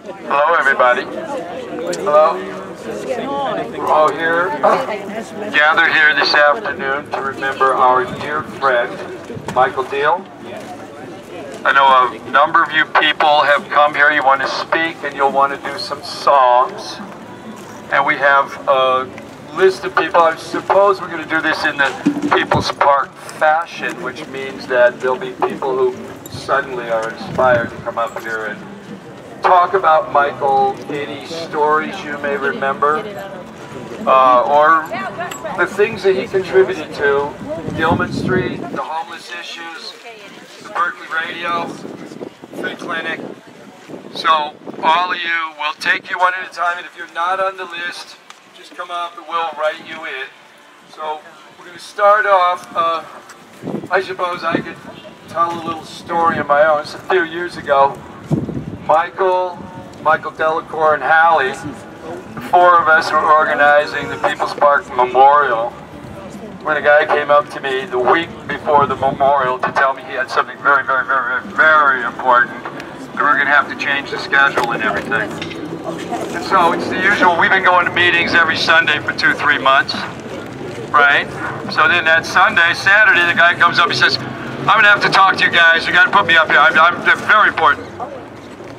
Hello, everybody. Hello. We're all here, gathered here this afternoon to remember our dear friend, Michael Diehl. I know a number of you people have come here, you want to speak, and you'll want to do some songs. And we have a list of people. I suppose we're going to do this in the People's Park fashion, which means that there'll be people who suddenly are inspired to come up here and talk about Michael, any stories you may remember, or the things that he contributed to, Gilman Street, the homeless issues, the Berkeley radio, free clinic. So all of you, we'll take you one at a time, and if you're not on the list, just come up and we'll write you in. So we're going to start off, I suppose I could tell a little story of my own. It's a few years ago. Michael Delacour, and Hallie, the four of us were organizing the People's Park Memorial when a guy came up to me the week before the memorial to tell me he had something very, very, very, very, very important. We were going to have to change the schedule and everything. And so it's the usual, we've been going to meetings every Sunday for 2-3 months, right? So then that Saturday, the guy comes up, he says, I'm going to have to talk to you guys, you got to put me up here, I'm very important.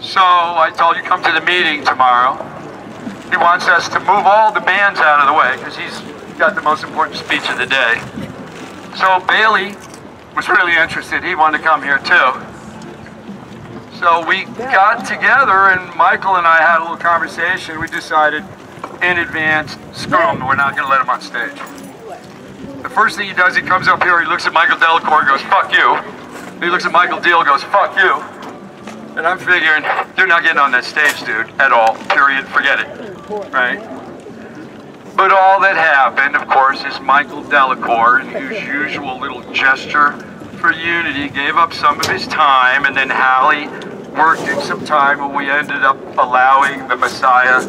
So I told you, come to the meeting tomorrow. He wants us to move all the bands out of the way because he's got the most important speech of the day. So Bailey was really interested. He wanted to come here too. So we got together and Michael and I had a little conversation. We decided in advance, screw him, we're not going to let him on stage. The first thing he does, he comes up here, he looks at Michael Delacour and goes, fuck you. He looks at Michael Diehl and goes, fuck you. And I'm figuring, you're not getting on that stage, dude, at all, period, forget it, right? But all that happened, of course, is Michael Delacour, in his usual little gesture for unity, gave up some of his time, and then Hallie worked in some time, and we ended up allowing the Messiah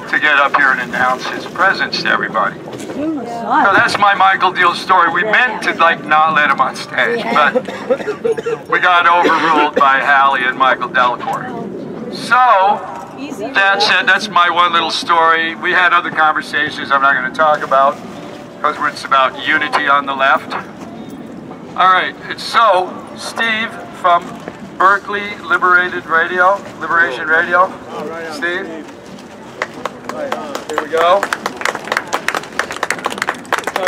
to get up here and announce his presence to everybody. So that's my Michael Diehl story. We meant to not let him on stage, but we got overruled by Hallie and Michael Delacour. So that's it. That's my one little story. We had other conversations I'm not going to talk about because it's about unity on the left. All right. So Steve from Berkeley Liberation Radio. Steve. Here we go.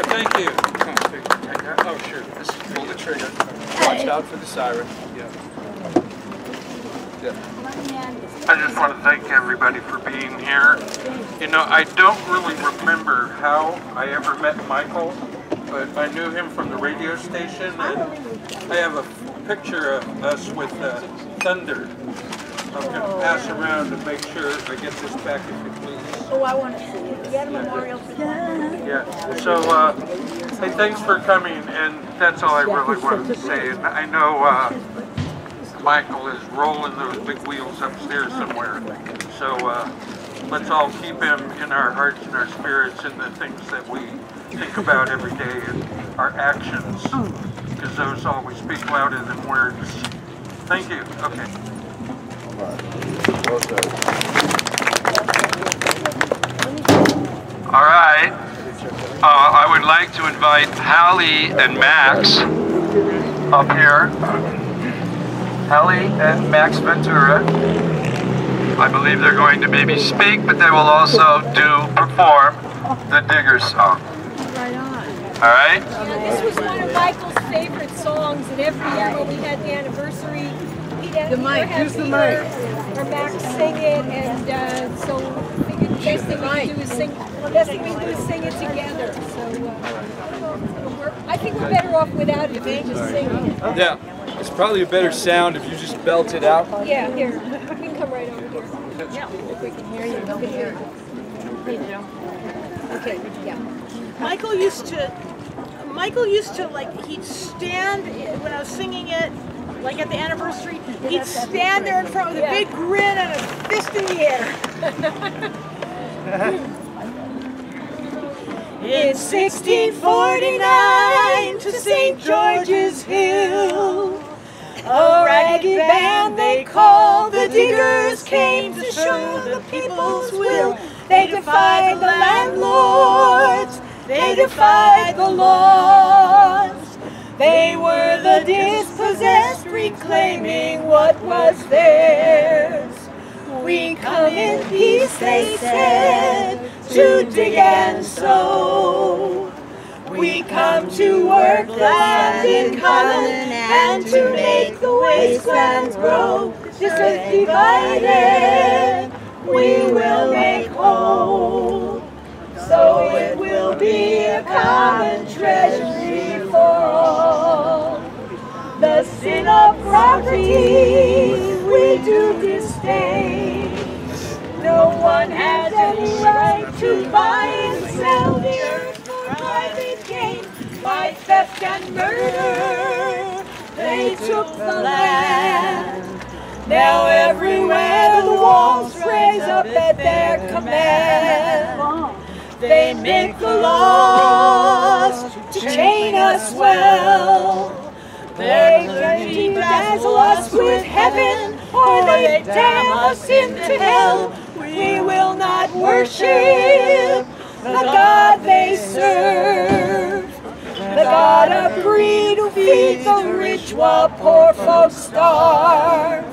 Thank you. Oh, sure. Just pull the trigger. Watch out for the siren. Yeah. I just want to thank everybody for being here. You know, I don't really remember how I ever met Michael, but I knew him from the radio station, and I have a picture of us with Thunder. I'm going to pass around to make sure I get this back, if you please. Oh, I want to see it. You got a memorial for that? Yeah. So, hey, thanks for coming, and that's all I really wanted to say. And I know Michael is rolling those big wheels upstairs somewhere. So, let's all keep him in our hearts and our spirits and the things that we think about every day and our actions, because those always speak louder than words. Thank you. Okay. All right. I would like to invite Hallie and Max up here. Hallie and Max Ventura. I believe they're going to maybe speak, but they will also perform the Diggers song. Right on. All right? Yeah, this was one of Michael's favorite songs, and every year when we had the anniversary, he'd have or Max sing it, and so we figured the best thing we can do is sing it together. So I think we're better off without it if we just sing it. Yeah, it's probably a better sound if you just belt it out. Yeah, here. We can come right over here. Yeah, if we can hear you. We can hear you. Hey, Joe. Okay, yeah. Michael used to he'd stand when I was singing it, like at the anniversary, he'd stand there in front with a big grin and a fist in the air. It's 1649 to St. George's Hill. A ragged band they called the diggers came to show the people's will. They defied the landlords, they defied the laws. They were the dispossessed, reclaiming what was theirs. We come in peace, they said, to dig and sow. We come to work the land in common and to make the wastelands grow. This is divided, we will make whole. So it will be a common treasury for all. The sin of property we do disdain. No one has any right to buy and sell the earth for private gain. By theft and murder, they took the land. Now everywhere the walls raise up at their command. They make the laws to chain us well. They can dazzle us with heaven, or they damn us into hell. We will not worship the God they serve, the God of greed who feeds the rich while poor folks starve.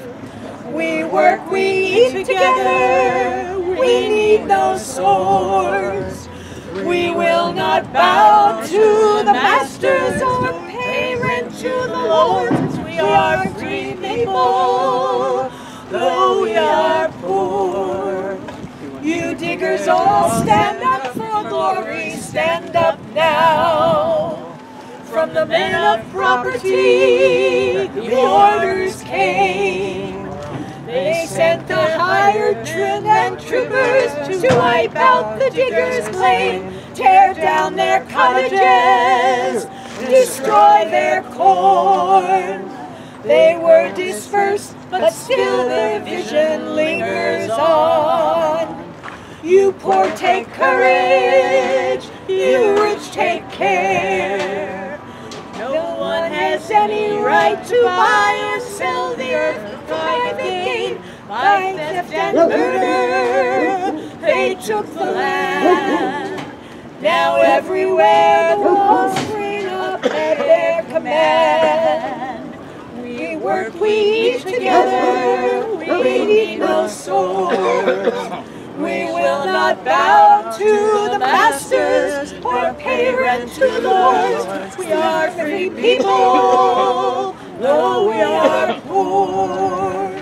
We work, we eat together, we need no swords. We will not bow to the masters or pay rent to the lords. We are free people, though we are poor. You diggers all stand up for glory, stand up now. From the men of property, the orders came. They sent the hired trim and troopers to wipe out the diggers' claim, tear down their cottages, destroy their corn. They were dispersed, but still their vision lingers on. You poor take courage, you rich take care. No one has any right to buy or sell the earth for private gain. By theft and murder, they took the land. Now everywhere the walls spring up at their command. We work, we eat together, we need no swords. We will not bow to the masters or pay rent to the lords. We are free people, though we are poor.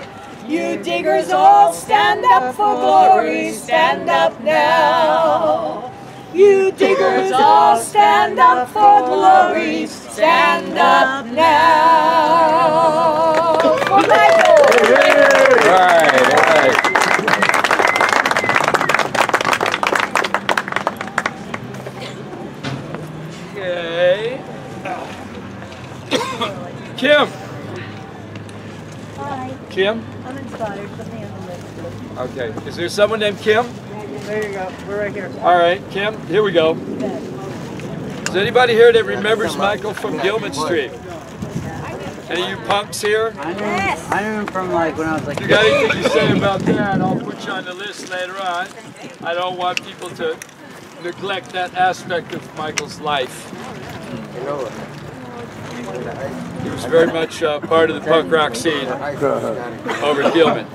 You diggers all stand up for glory, stand up now. You diggers all stand up for glory, stand up now. For Michael. All right. Okay. Kim. Hi, Kim? I'm inspired. Put me on the list. Okay. Is there someone named Kim? There you go. We're right here. All right, Kim, here we go. Is anybody here that remembers Michael from Gilman Street? Any of you punks here? Yes. I knew him from like when I was like. You got anything to say about that? I'll put you on the list later on. I don't want people to neglect that aspect of Michael's life. He was very much part of the punk rock scene over at Gilman.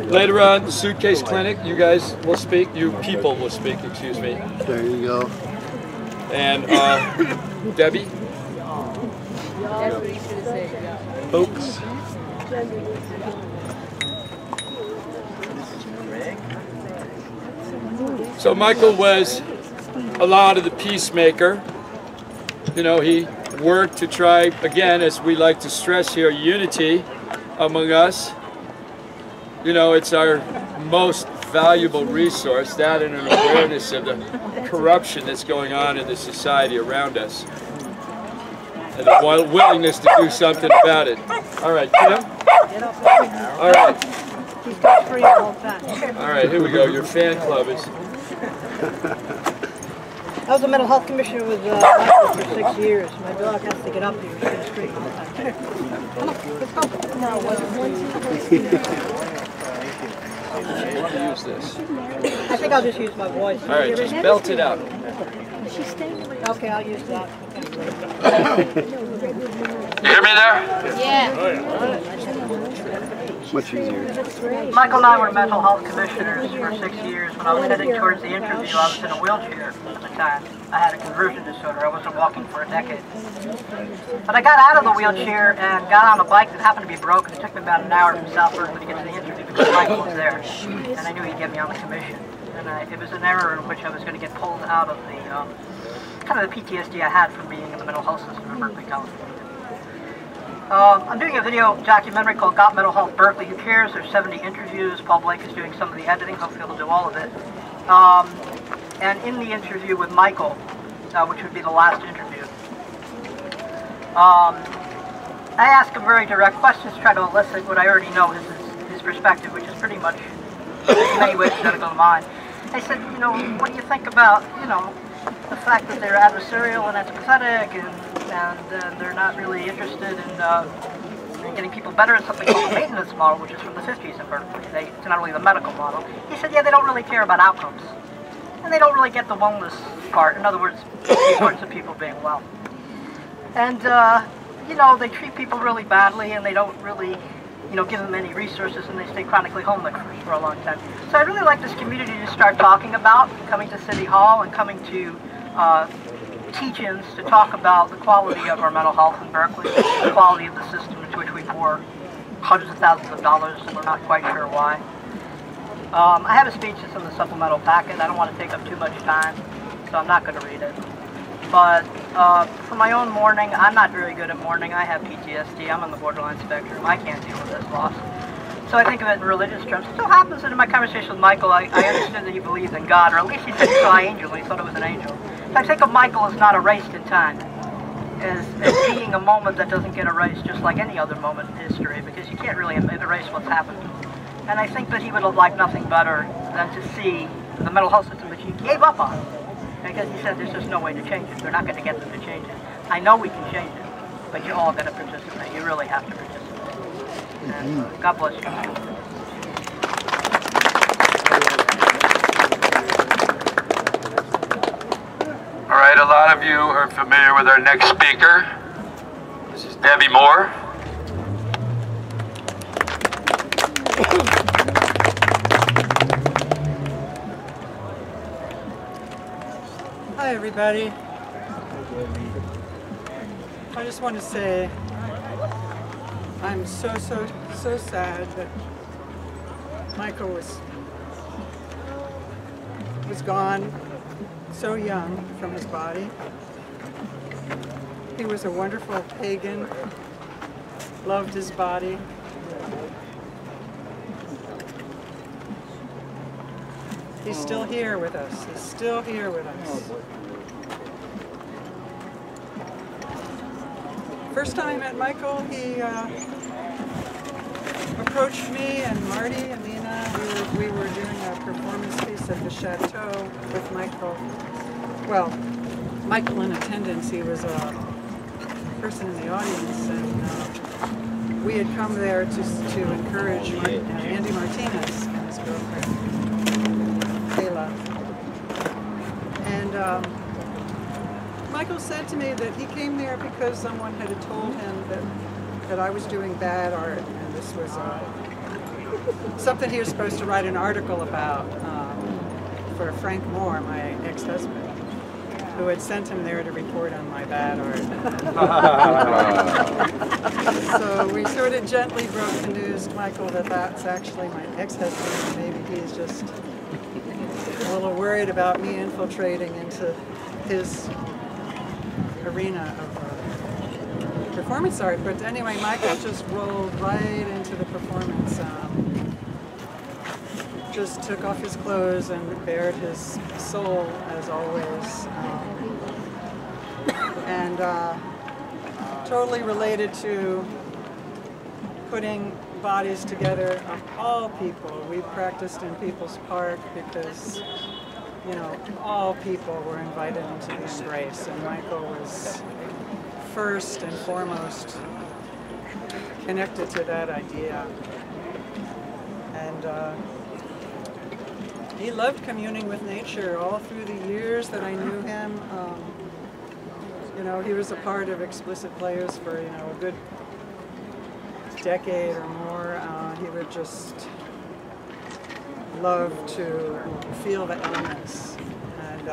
Later on, the Suitcase Clinic, you guys will speak, you people will speak, excuse me. There you go. And Debbie? Oops. So Michael was a lot of the peacemaker. You know, he worked to try, again, as we like to stress here, unity among us. You know, it's our most valuable resource, that and an awareness of the corruption that's going on in the society around us. And a willingness to do something about it. All right, Kim? All right. He's got free all the time. All right, here we go. Your fan club is... I was a mental health commissioner with Michael for 6 years. My dog has to get up here. She's been straight all the time. Come on, let's go. No, Use this. I think I'll just use my voice. All right, just belt it out. Okay, I'll use that. You hear me there? Much easier. Michael and I were mental health commissioners for 6 years. When I was heading towards the interview, I was in a wheelchair at the time. I had a conversion disorder. I wasn't walking for a decade. But I got out of the wheelchair and got on a bike that happened to be broken. It took me about an hour from South Berkeley to get to the interview because Michael was there. And I knew he'd get me on the commission. And it was an error in which I was going to get pulled out of the kind of the PTSD I had from being in the mental health system in Berkeley, California. I'm doing a video documentary called Got Mental Health Berkeley. Who cares? There's 70 interviews. Paul Blake is doing some of the editing. Hopefully he'll do all of it. And in the interview with Michael, which would be the last interview, I ask him very direct questions, try to elicit what I already know is his perspective, which is pretty much in many ways identical to mine. I said, you know, what do you think about, you know, the fact that they're adversarial and antipathetic and they're not really interested in getting people better at something called the maintenance model, which is from the 50s in Berkeley. It's not really the medical model. He said, yeah, they don't really care about outcomes. And they don't really get the wellness part. In other words, the importance of people being well. And, you know, they treat people really badly and they don't really, you know, give them any resources and they stay chronically homeless for a long time. So I'd really like this community to start talking about coming to City Hall and coming to teach-ins to talk about the quality of our mental health in Berkeley, the quality of the system into which we pour hundreds of thousands of dollars and we're not quite sure why. I have a speech that's in the supplemental packet. I don't want to take up too much time, so I'm not going to read it. But for my own mourning, I'm not very good at mourning. I have PTSD. I'm on the borderline spectrum. I can't deal with this loss. So I think of it in religious terms. It so happens that in my conversation with Michael, I understood that he believed in God, or at least he said he saw an angel. He thought it was an angel. So I think of Michael as not erased in time, as being a moment that doesn't get erased just like any other moment in history, because you can't really erase what's happened. And I think that he would have liked nothing better than to see the mental health system that he gave up on. Because he said there's just no way to change it. They're not going to get them to change it. I know we can change it, but you all got to participate. You really have to participate. And God bless you. All right, a lot of you are familiar with our next speaker. This is Debbie Moore. Hi everybody. I just want to say I'm so sad that Michael was gone so young from his body. He was a wonderful pagan, loved his body. He's still here with us. He's still here with us. First time I met Michael, he approached me and Marty and Lena. We were doing a performance piece at the Chateau with Michael. Well, Michael in attendance, he was a person in the audience, and we had come there to encourage Andy Martinez and his girlfriend. And Michael said to me that he came there because someone had told him that I was doing bad art, and this was something he was supposed to write an article about for Frank Moore, my ex-husband, who had sent him there to report on my bad art. So we sort of gently broke the news to Michael that that's actually my ex-husband, and maybe he's just a little worried about me infiltrating into his arena of performance art. But anyway, Michael just rolled right into the performance. Just took off his clothes and bared his soul, as always. And totally related to putting bodies together of all people. We practiced in People's Park because you know, all people were invited into the embrace, and Michael was first and foremost connected to that idea. And he loved communing with nature all through the years that I knew him. You know, he was a part of Explicit Players for, you know, a good decade or more. He would just love to feel the elements. And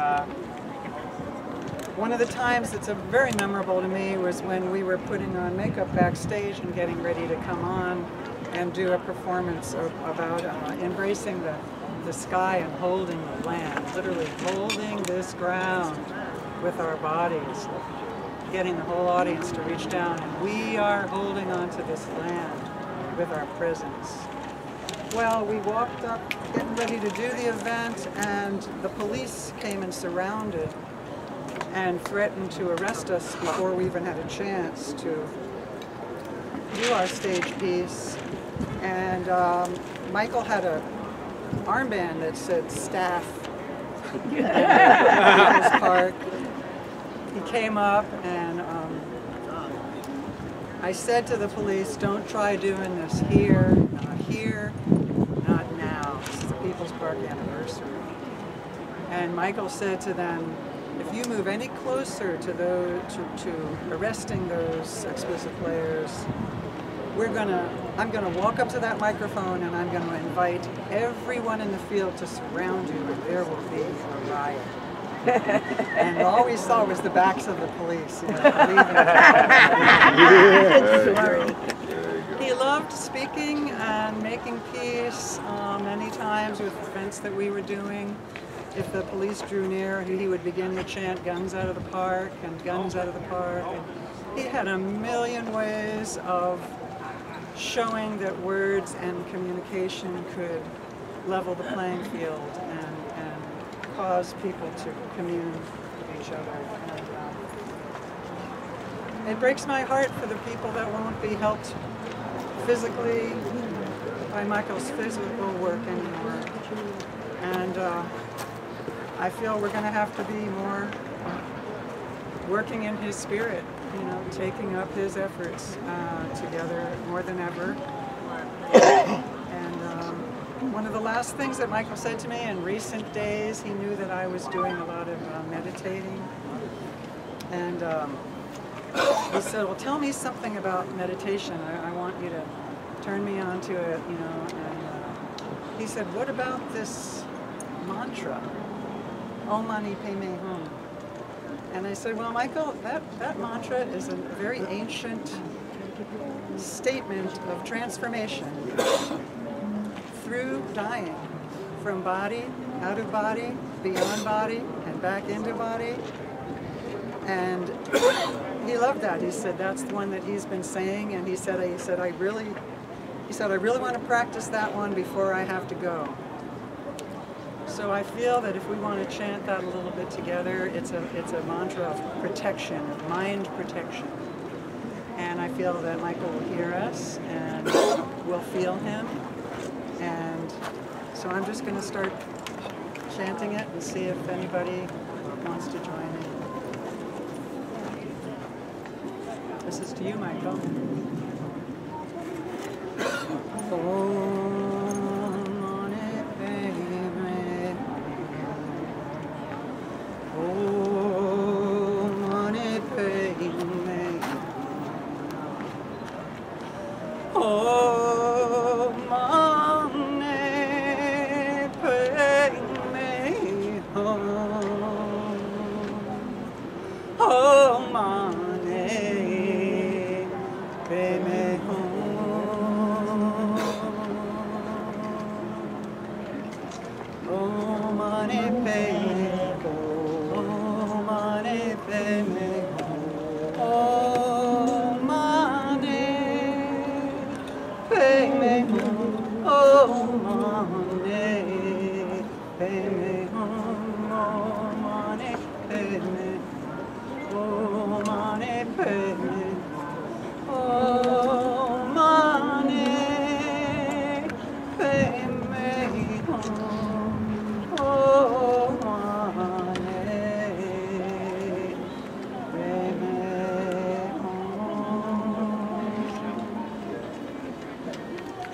one of the times that's very memorable to me was when we were putting on makeup backstage and getting ready to come on and do a performance about embracing the sky and holding the land, literally holding this ground with our bodies, getting the whole audience to reach down, and we are holding on to this land with our presence. Well, we walked up, getting ready to do the event, and the police came and surrounded and threatened to arrest us before we even had a chance to do our stage piece. And Michael had a armband that said staff in his park. He came up and I said to the police, don't try doing this here, not now. This is the People's Park anniversary. And Michael said to them, if you move any closer to arresting those Explicit Players, I'm gonna walk up to that microphone and I'm gonna invite everyone in the field to surround you, and there will be a riot. And all we saw was the backs of the police. You know, he loved speaking and making peace many times with events that we were doing. If the police drew near, he would begin to chant guns out of the park and guns out of the park. And he had a million ways of showing that words and communication could level the playing field and cause people to commune with each other. And it breaks my heart for the people that won't be helped physically by Michael's physical work anymore. And I feel we're going to have to be more working in his spirit, you know, taking up his efforts together more than ever. And one of the last things that Michael said to me in recent days, he knew that I was doing a lot of meditating. And he said, well, tell me something about meditation. I want you to turn me on to it, you know. And he said, what about this mantra? Om Mani Padme Hum. And I said, well, Michael, that mantra is a very ancient statement of transformation through dying, from body, out of body, beyond body, and back into body. And he loved that. He said that's the one that he's been saying, and he said I really want to practice that one before I have to go. So I feel that if we want to chant that a little bit together, it's a mantra of protection, of mind protection. And I feel that Michael will hear us and we'll feel him. And so I'm just going to start chanting it and see if anybody wants to join in. This is to you, Michael.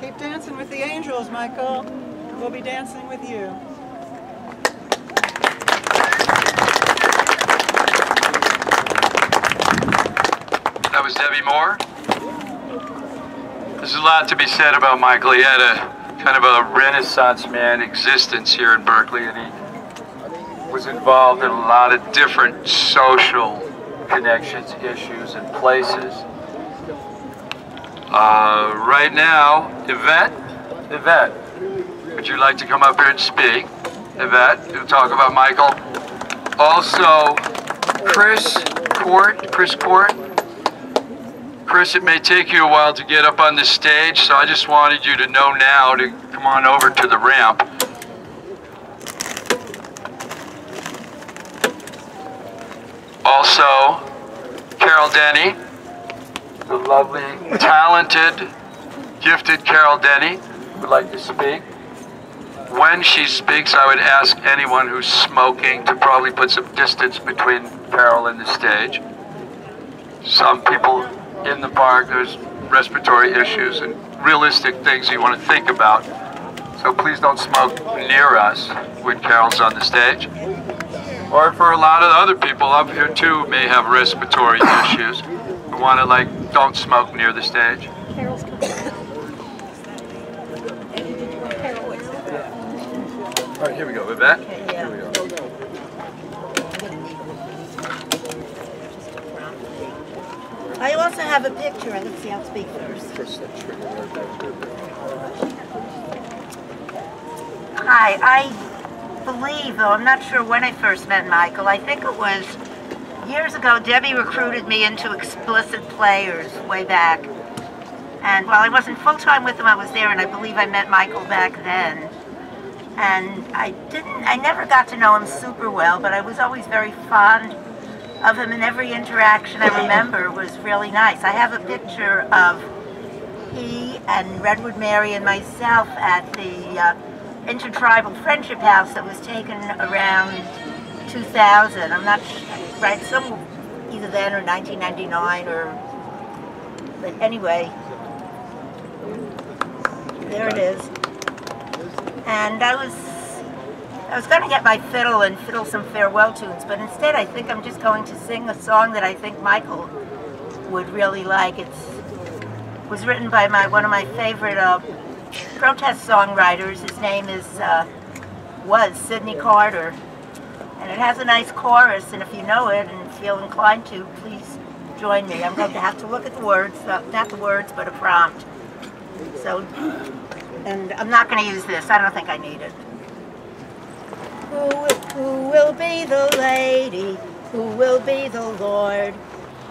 Keep dancing with the angels, Michael. We'll be dancing with you. That was Debbie Moore. There's a lot to be said about Michael. He had a kind of a Renaissance man existence here in Berkeley, and he was involved in a lot of different social connections, issues, and places. Right now, Yvette, would you like to come up here and speak? Yvette, you'll talk about Michael. Also, Chris Court. Chris, it may take you a while to get up on the stage, so I just wanted you to know now to come on over to the ramp. Also, Carol Denny, the lovely, talented, gifted Carol Denny would like to speak. When she speaks, I would ask anyone who's smoking to probably put some distance between Carol and the stage. Some people in the park, there's respiratory issues and realistic things you want to think about. So please don't smoke near us when Carol's on the stage. Or for a lot of other people up here too may have respiratory issues. We want to don't smoke near the stage. Carol's coming. All right, here we go, Yvette. Here we go. I also have a picture. Let's see, I'll speak first. Hi, I believe, though I'm not sure when I first met Michael, I think it was years ago. Debbie recruited me into Explicit Players way back. And while I wasn't full-time with them, I was there, and I believe I met Michael back then. And I never got to know him super well, but I was always very fond of him, and every interaction I remember was really nice. I have a picture of he and Redwood Mary and myself at the Intertribal Friendship House that was taken around 2000. I'm not right, either then or 1999 but anyway, there it is. And I was going to get my fiddle and fiddle some farewell tunes, but instead I think I'm just going to sing a song that I think Michael would really like. It was written by one of my favorite protest songwriters. His name was Sidney Carter, and it has a nice chorus, and if you know it and feel inclined to, please join me. I'm going to have to look at the words, not the words, but a prompt. So, and I'm not going to use this. I don't think I need it. Who will be the lady? Who will be the Lord?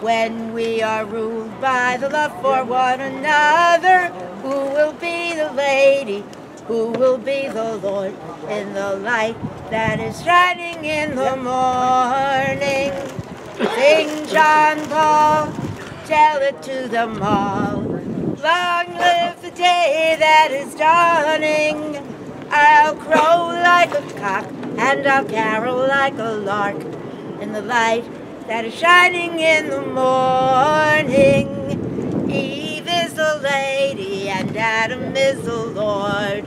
When we are ruled by the love for one another, who will be the lady? Who will be the Lord? In the light that is shining in the morning. Sing John Paul, tell it to them all. Long live the day that is dawning. I'll crow like a cock and I'll carol like a lark in the light that is shining in the morning. Eve is the lady and Adam is the Lord.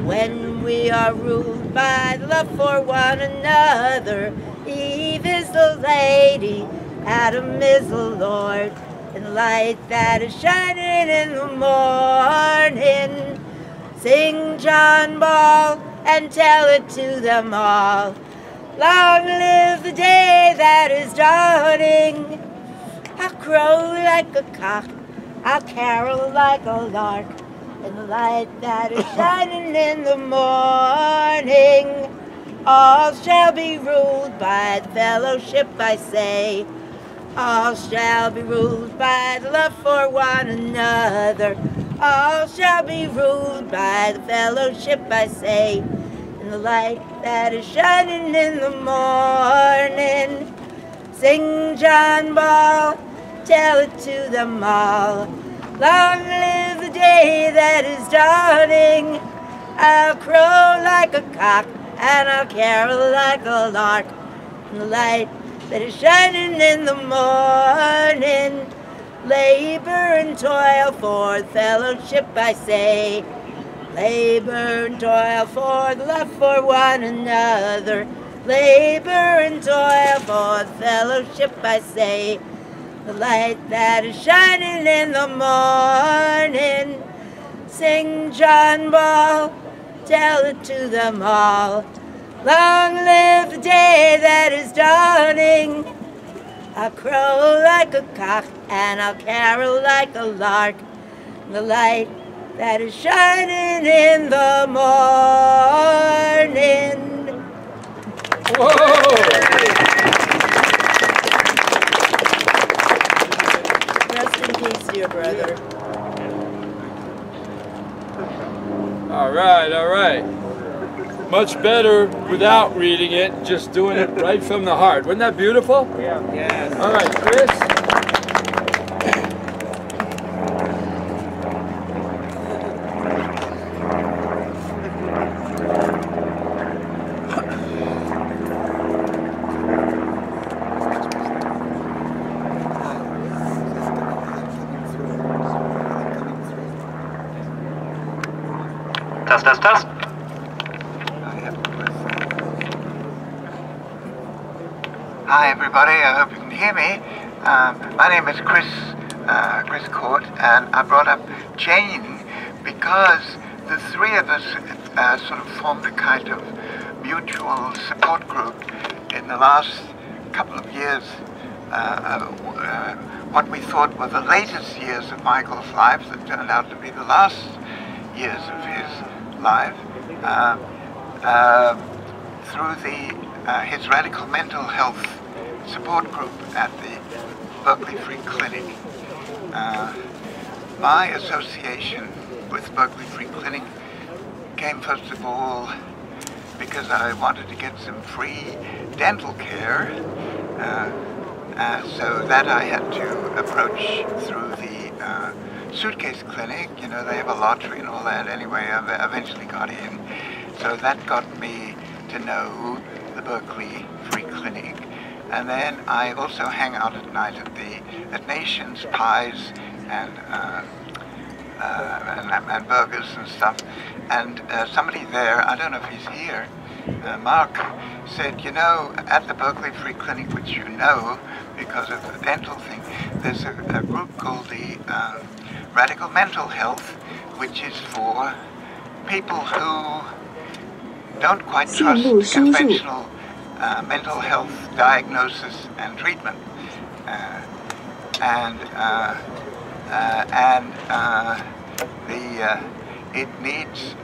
When we are ruled by the love for one another, Eve is the lady, Adam is the Lord. In the light that is shining in the morning, sing John Ball and tell it to them all. Long live the day that is dawning. I'll crow like a cock, I'll carol like a lark, in the light that is shining in the morning. All shall be ruled by the fellowship, I say. All shall be ruled by the love for one another. All shall be ruled by the fellowship, I say. In the light that is shining in the morning, sing John Ball, tell it to them all. Long live the day that is dawning. I'll crow like a cock and I'll carol like a lark in the light that is shining in the morning. Labor and toil for fellowship, I say. Labor and toil for the love for one another. Labor and toil for fellowship, I say. The light that is shining in the morning. Sing John Ball, tell it to them all. Long live the day that is dawning. I'll crow like a cock and I'll carol like a lark. The light that is shining in the morning. Whoa! Rest in peace, dear brother. All right, all right. Much better without reading it, just doing it right from the heart. Wasn't that beautiful? Yeah. Yes. All right, Chris. Test. Hi everybody, I hope you can hear me. My name is Chris Court, and I brought up Jane because the three of us sort of formed a kind of mutual support group in the last couple of years. What we thought were the latest years of Michael's life that turned out to be the last years of his life, through his radical mental health support group at the Berkeley Free Clinic. My association with Berkeley Free Clinic came first of all because I wanted to get some free dental care, so that I had to approach through the suitcase clinic. You know, they have a lottery and all that. Anyway, I eventually got in, so that got me to know the Berkeley Free Clinic. And then I also hang out at night at Nations, pies and burgers and stuff. And somebody there, I don't know if he's here, Mark, said, you know, at the Berkeley Free Clinic, which you know because of the dental thing, there's a group called the Radical Mental Health, which is for people who don't quite trust conventional mental health diagnosis and treatment, it needs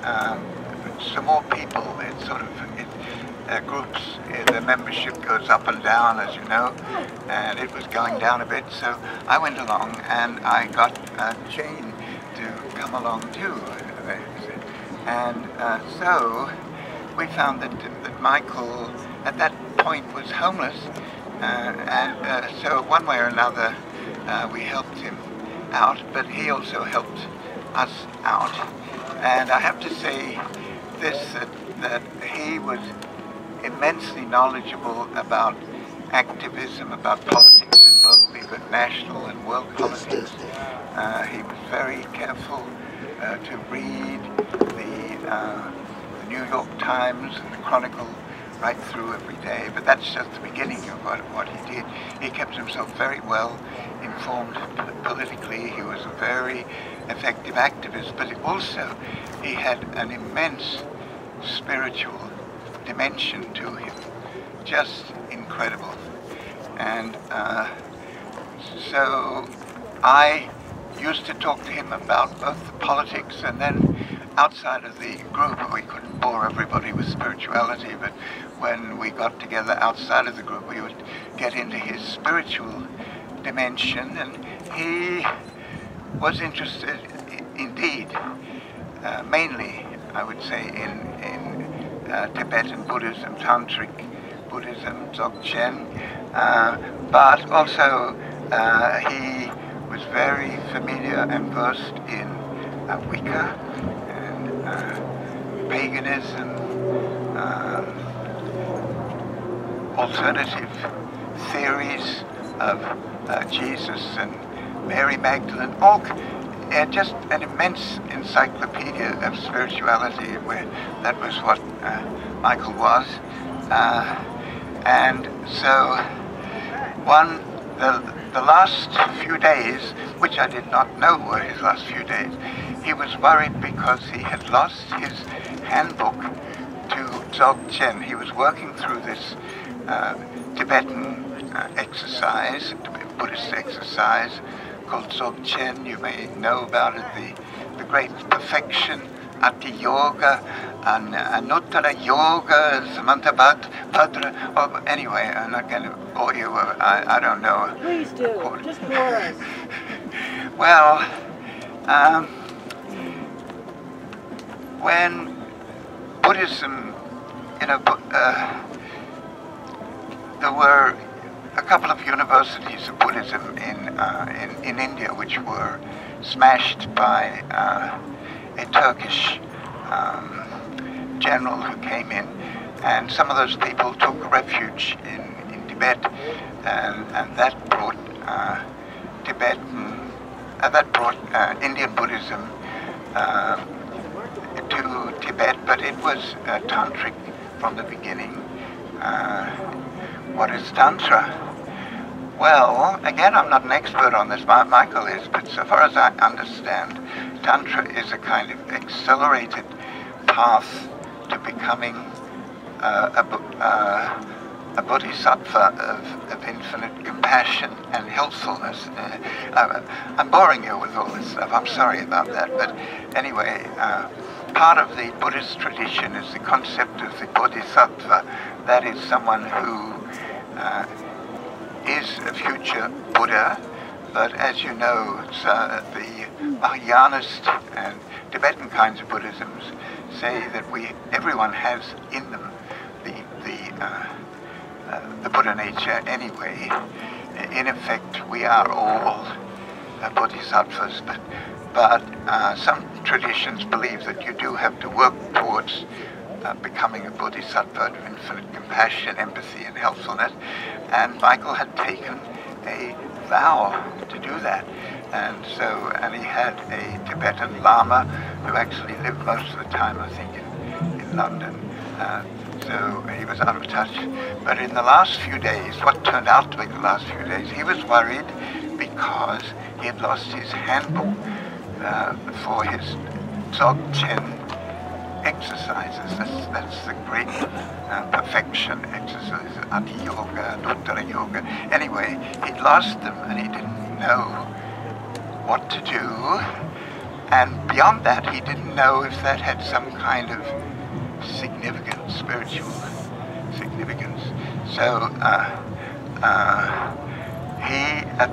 some more people. It's sort of groups. The membership goes up and down, as you know, and it was going down a bit. So I went along and I got Jane to come along too, and so we found that Michael at that point was homeless, and so one way or another we helped him out, but he also helped us out. And I have to say this, that he was immensely knowledgeable about activism, about politics in Berkeley, but national and world politics. He was very careful to read the New York Times and the Chronicle right through every day, but that's just the beginning of what he did. He kept himself very well informed politically. He was a very effective activist, but also he had an immense spiritual dimension to him, just incredible. And so I used to talk to him about both the politics, and then outside of the group, we couldn't bore everybody with spirituality, but when we got together outside of the group, we would get into his spiritual dimension, and he was interested indeed, mainly, I would say, in Tibetan Buddhism, Tantric Buddhism, Dzogchen, but also he was very familiar and versed in Wicca and paganism, alternative theories of Jesus and Mary Magdalene, just an immense encyclopedia of spirituality, where that was what Michael was. And so the last few days, which I did not know were his last few days, he was worried because he had lost his handbook to Dzogchen. He was working through this Tibetan exercise, Buddhist exercise called Dzogchen. You may know about it, the great perfection, Ati Yoga, and Anuttara Yoga, Samantabhadra. Oh, anyway, I'm not going to bore you. I don't know. Please do. Just bore us. Well, when Buddhism, there were a couple of universities of Buddhism in India which were smashed by a Turkish general who came in, and some of those people took refuge in Tibet, and that brought Indian Buddhism to Tibet, but it was tantric from the beginning. What is Tantra? Well, again, I'm not an expert on this, Michael is, but so far as I understand, Tantra is a kind of accelerated path to becoming a bodhisattva of infinite compassion and healthfulness. I'm boring you with all this stuff, I'm sorry about that, but anyway, part of the Buddhist tradition is the concept of the bodhisattva. That is someone who is a future Buddha, but as you know, the Mahayanist and Tibetan kinds of Buddhisms say that everyone has in them the Buddha nature anyway. In effect, we are all bodhisattvas, but some traditions believe that you do have to work towards becoming a bodhisattva of infinite compassion, empathy, and helpfulness. And Michael had taken a vow to do that. And he had a Tibetan Lama who actually lived most of the time, I think, in London. So he was out of touch. But in the last few days, what turned out to be the last few days, he was worried because he had lost his handbook for his Dzogchen exercises. That's the great perfection exercises, Ati Yoga, Anuttara Yoga. Anyway, he'd lost them and he didn't know what to do. And beyond that, he didn't know if that had some kind of significance, spiritual significance. So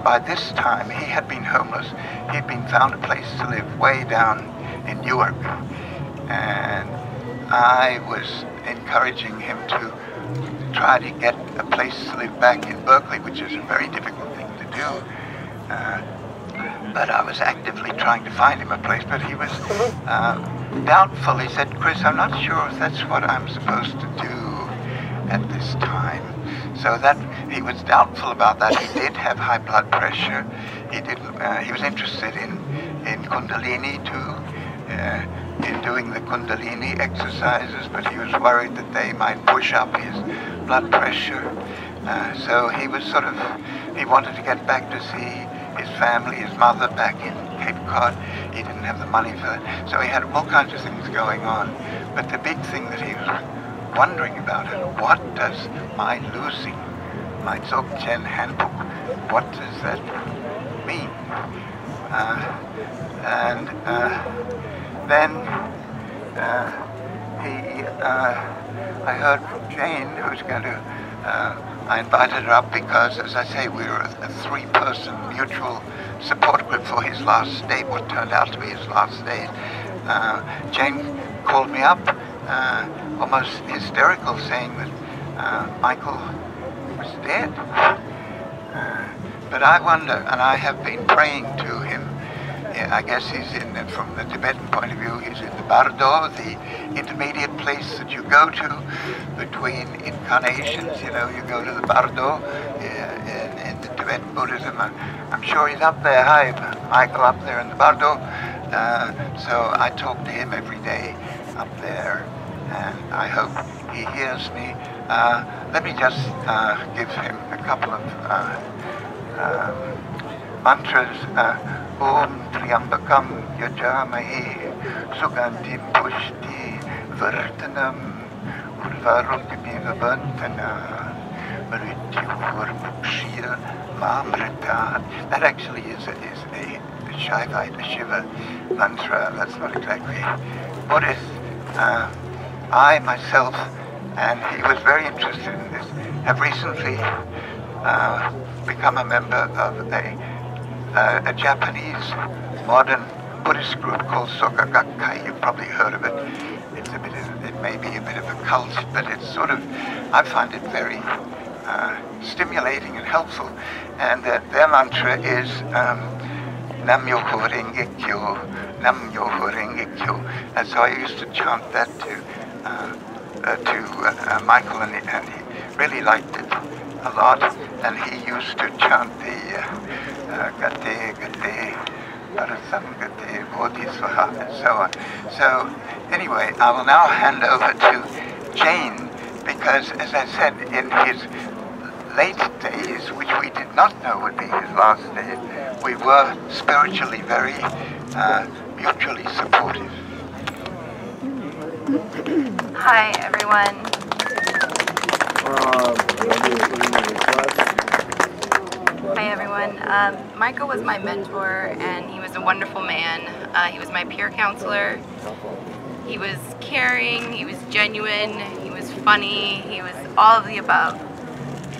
by this time, he had been homeless. He'd been found a place to live way down in Newark. And I was encouraging him to try to get a place to live back in Berkeley, which is a very difficult thing to do. But I was actively trying to find him a place, but he was doubtful. He said, "Chris, I'm not sure if that's what I'm supposed to do at this time." So that he was doubtful about that. He did have high blood pressure. He was interested in Kundalini too, in doing the Kundalini exercises, but he was worried that they might push up his blood pressure. So he was he wanted to get back to see his family, his mother back in Cape Cod. He didn't have the money for that. So he had all kinds of things going on. But the big thing that he was wondering about it, what does my losing my Dzogchen handbook, what does that mean? Then I heard from Jane, who's going to, I invited her up because, as I say, we were a three-person mutual support group for his last day, what turned out to be his last day. Jane called me up, almost hysterical, saying that Michael was dead. But I wonder, and I have been praying to him. I guess he's from the Tibetan point of view, he's in the Bardo, the intermediate place that you go to between incarnations. You know, you go to the Bardo in the Tibet Buddhism. I'm sure he's up there. Hi, Michael, up there in the Bardo. So I talk to him every day up there, and I hope he hears me. Let me just give him a couple of mantras. Om Triambakam Yajamahe Sugandhim Pushti Vartanam Urvarukamiva Bantana Mrityur Mukshir Mamritat. That actually is a Shaivite Shiva mantra. That's not exactly Buddhist. I myself, and he was very interested in this, have recently become a member of a Japanese modern Buddhist group called Soka Gakkai. You've probably heard of it. It may be a bit of a cult, but it's sort of, I find it very stimulating and helpful. And their mantra is Nam Myoho Renge Kyo, Nam Myoho Renge Kyo. And so I used to chant that to Michael, and he really liked it a lot. And he used to chant the Gate, Gate, Parasam Gate, Bodhisvaha, and so on. So anyway, I will now hand over to Jane, because as I said, in his late days, which we did not know would be his last days, we were spiritually very mutually supportive. Hi, everyone. Hi, everyone. Michael was my mentor, and he was a wonderful man. He was my peer counselor. He was caring, he was genuine, he was funny, he was all of the above.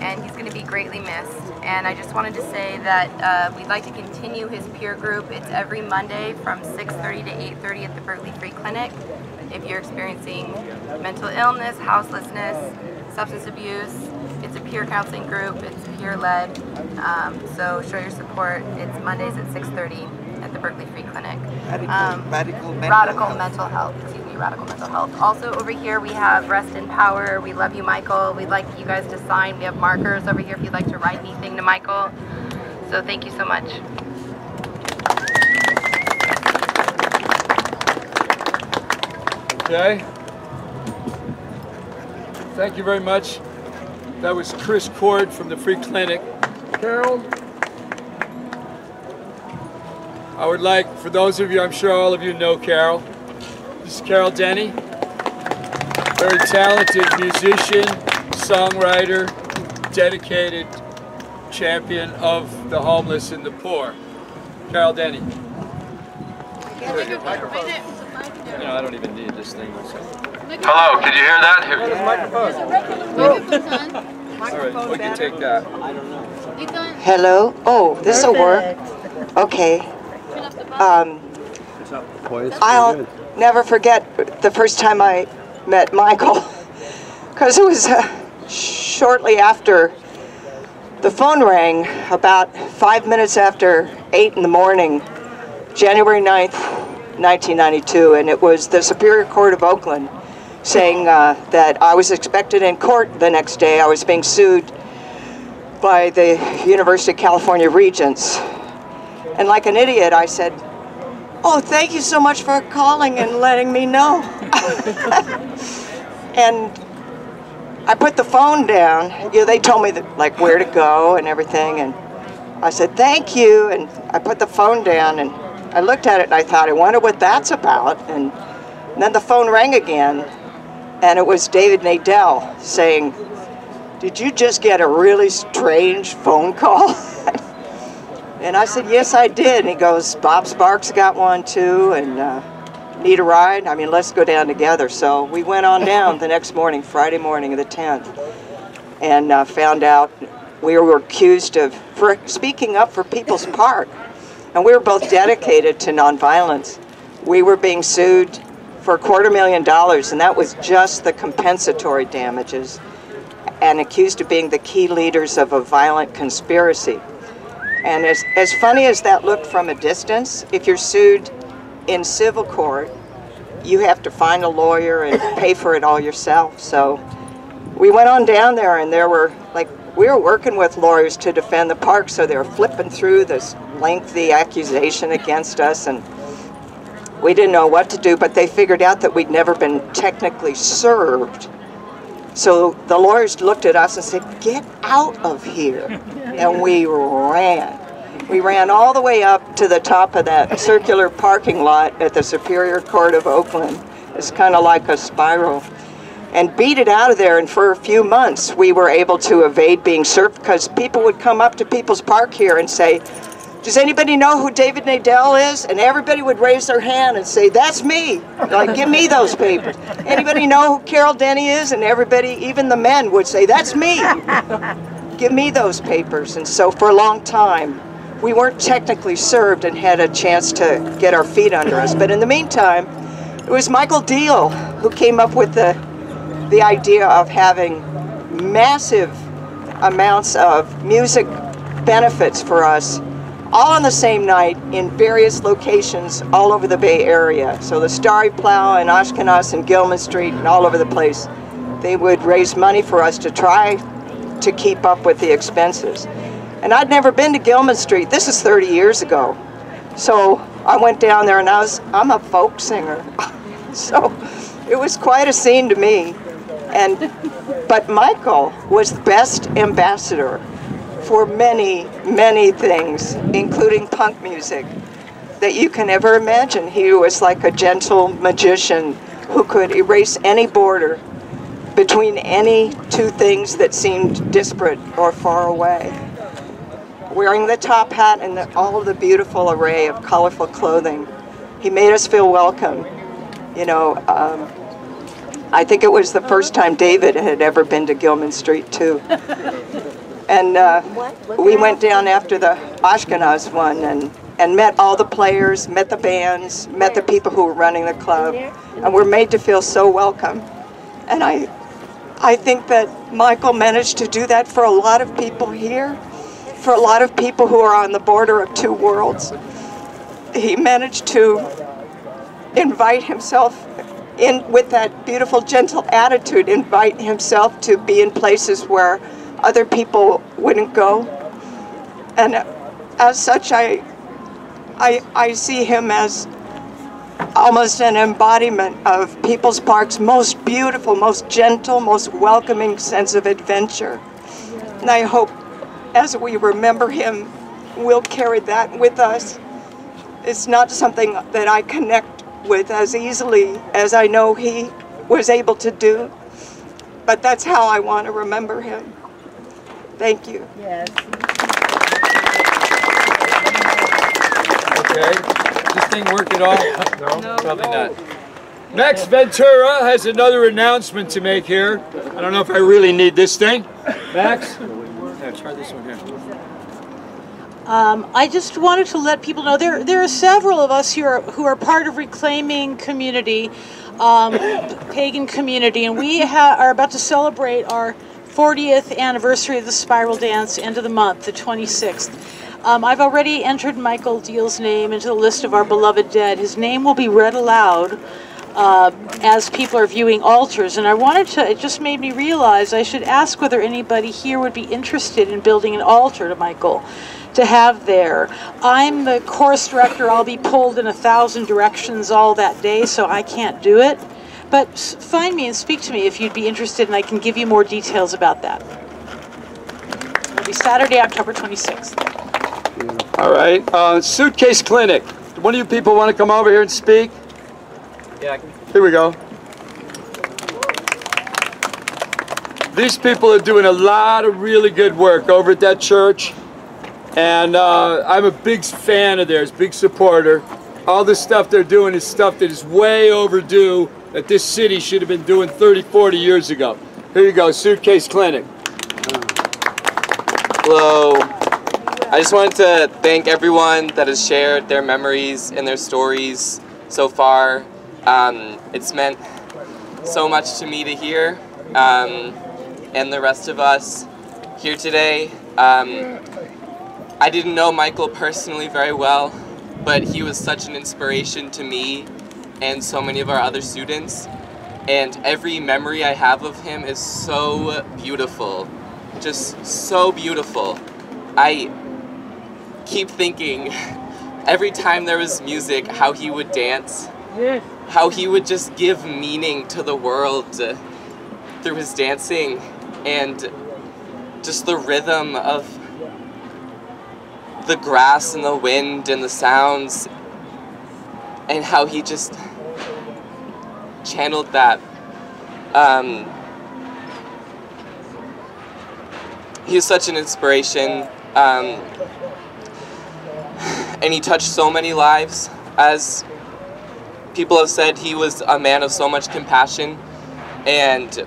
And he's going to be greatly missed. And I just wanted to say that we'd like to continue his peer group. It's every Monday from 6:30 to 8:30 at the Berkeley Free Clinic. If you're experiencing mental illness, houselessness, substance abuse, it's a peer counseling group, it's peer-led. So show your support. It's Mondays at 6:30 at the Berkeley Free Clinic. Radical mental health. Excuse me, radical mental health. Also over here we have Rest in Power. We love you, Michael. We'd like you guys to sign. We have markers over here if you'd like to write anything to Michael. So thank you so much. Okay. Thank you very much. That was Chris Cord from the Free Clinic. Carol? I would like, for those of you, I'm sure all of you know Carol. This is Carol Denny. Very talented musician, songwriter, dedicated champion of the homeless and the poor. Carol Denny. No, I don't even need this thing myself. Hello, can you hear that? Here. All right, we can take that. Hello? Oh, this will work. Okay. I'll never forget the first time I met Michael, because it was shortly after the phone rang, about 5 minutes after 8 in the morning, January 9th, 1992, and it was the Superior Court of Oakland saying that I was expected in court the next day. I was being sued by the University of California Regents. And like an idiot, I said, "Oh, thank you so much for calling and letting me know." And I put the phone down. You know, they told me that, like, where to go and everything, and I said, "Thank you," and I put the phone down, and I looked at it and I thought, I wonder what that's about. And then the phone rang again, and it was David Nadell saying, "Did you just get a really strange phone call?" And I said, "Yes, I did." And he goes, "Bob Sparks got one too, and need a ride? I mean, let's go down together." So we went on down the next morning, Friday morning of the 10th, and found out we were accused of speaking up for People's Park. And we were both dedicated to nonviolence. We were being sued for $250,000, and that was just the compensatory damages, and accused of being the key leaders of a violent conspiracy. And as funny as that looked from a distance, if you're sued in civil court, you have to find a lawyer and pay for it all yourself. So we went on down there, and there were like we were working with lawyers to defend the park, so they were flipping through this lengthy accusation against us, and we didn't know what to do, but they figured out that we'd never been technically served. So the lawyers looked at us and said, "Get out of here." And we ran. We ran all the way up to the top of that circular parking lot at the Superior Court of Oakland. It's kind of like a spiral. And beat it out of there, and for a few months we were able to evade being served, because people would come up to People's Park here and say, "Does anybody know who David Nadell is?" And everybody would raise their hand and say, "That's me." Like, "Give me those papers." "Anybody know who Carol Denny is?" And everybody, even the men, would say, "That's me. Give me those papers." And so for a long time, we weren't technically served and had a chance to get our feet under us. But in the meantime, it was Michael Diehl who came up with the idea of having massive amounts of music benefits for us, all on the same night in various locations all over the Bay Area. So the Starry Plow and Ashkenaz and Gilman Street and all over the place, they would raise money for us to try to keep up with the expenses. And I'd never been to Gilman Street. This is 30 years ago. So I went down there, and I'm a folk singer. So it was quite a scene to me. But Michael was the best ambassador for many, many things, including punk music, that you can ever imagine. He was like a gentle magician who could erase any border between any two things that seemed disparate or far away. Wearing the top hat and all of the beautiful array of colorful clothing, he made us feel welcome. You know, I think it was the first time David had ever been to Gilman Street, too. And we went down after the Ashkenaz one and met all the players, met the bands, met the people who were running the club, and were made to feel so welcome. And I think that Michael managed to do that for a lot of people here, for a lot of people who are on the border of two worlds. He managed to invite himself in with that beautiful, gentle attitude, invite himself to be in places where other people wouldn't go. And as such, I see him as almost an embodiment of People's Park's most beautiful, most gentle, most welcoming sense of adventure. And I hope as we remember him, we'll carry that with us. It's not something that I connect with as easily as I know he was able to do, but that's how I want to remember him. Thank you. Yes. Okay. This thing work at all? No, probably not. Max Ventura has another announcement to make here. I don't know if I really need this thing. Max? Yeah, try this one here. I just wanted to let people know there are several of us here who are part of Reclaiming Community, Pagan Community, and we are about to celebrate our 40th anniversary of the Spiral Dance, end of the month, the 26th. I've already entered Michael Diehl's name into the list of our beloved dead. His name will be read aloud as people are viewing altars, and I wanted to, it just made me realize I should ask whether anybody here would be interested in building an altar to Michael to have there. I'm the course director. I'll be pulled in 1,000 directions all that day, so I can't do it. But find me and speak to me if you'd be interested, and I can give you more details about that. It'll be Saturday, October 26th. All right. Suitcase Clinic. One of you people want to come over here and speak? Yeah, I can. Here we go. These people are doing a lot of really good work over at that church. And I'm a big fan of theirs, big supporter. All the stuff they're doing is stuff that is way overdue that this city should have been doing 30, 40 years ago. Here you go, Suitcase Clinic. Hello. I just wanted to thank everyone that has shared their memories and their stories so far. It's meant so much to me to hear, and the rest of us here today. I didn't know Michael personally very well, but he was such an inspiration to me and so many of our other students. And every memory I have of him is so beautiful. just so beautiful. I keep thinking every time there was music how he would dance, how he would just give meaning to the world through his dancing, and just the rhythm of the grass and the wind and the sounds, and how he just channeled that. He is such an inspiration, and he touched so many lives. As people have said, he was a man of so much compassion, and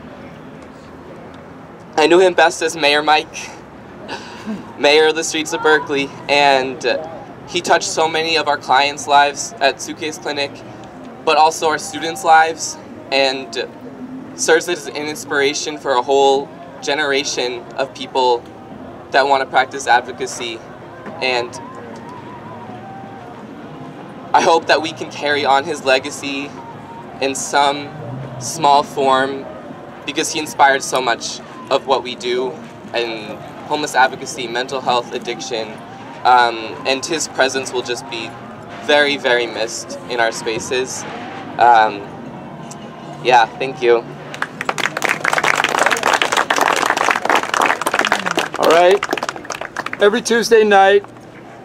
I knew him best as Mayor Mike, mayor of the streets of Berkeley, and he touched so many of our clients' lives at Suitcase Clinic, but also our students' lives, and serves as an inspiration for a whole generation of people that want to practice advocacy. And I hope that we can carry on his legacy in some small form, because he inspired so much of what we do in homeless advocacy, mental health, addiction, and his presence will just be very, very missed in our spaces. Yeah, thank you. All right. Every Tuesday night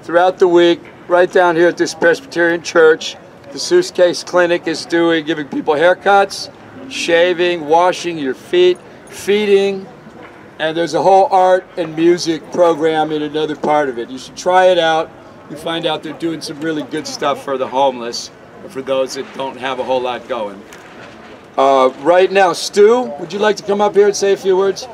throughout the week, right down here at this Presbyterian church, the Suitcase Clinic is giving people haircuts, shaving, washing your feet, feeding, and there's a whole art and music program in another part of it. You should try it out. You find out they're doing some really good stuff for the homeless, or for those that don't have a whole lot going. Right now, Stu, would you like to come up here and say a few words?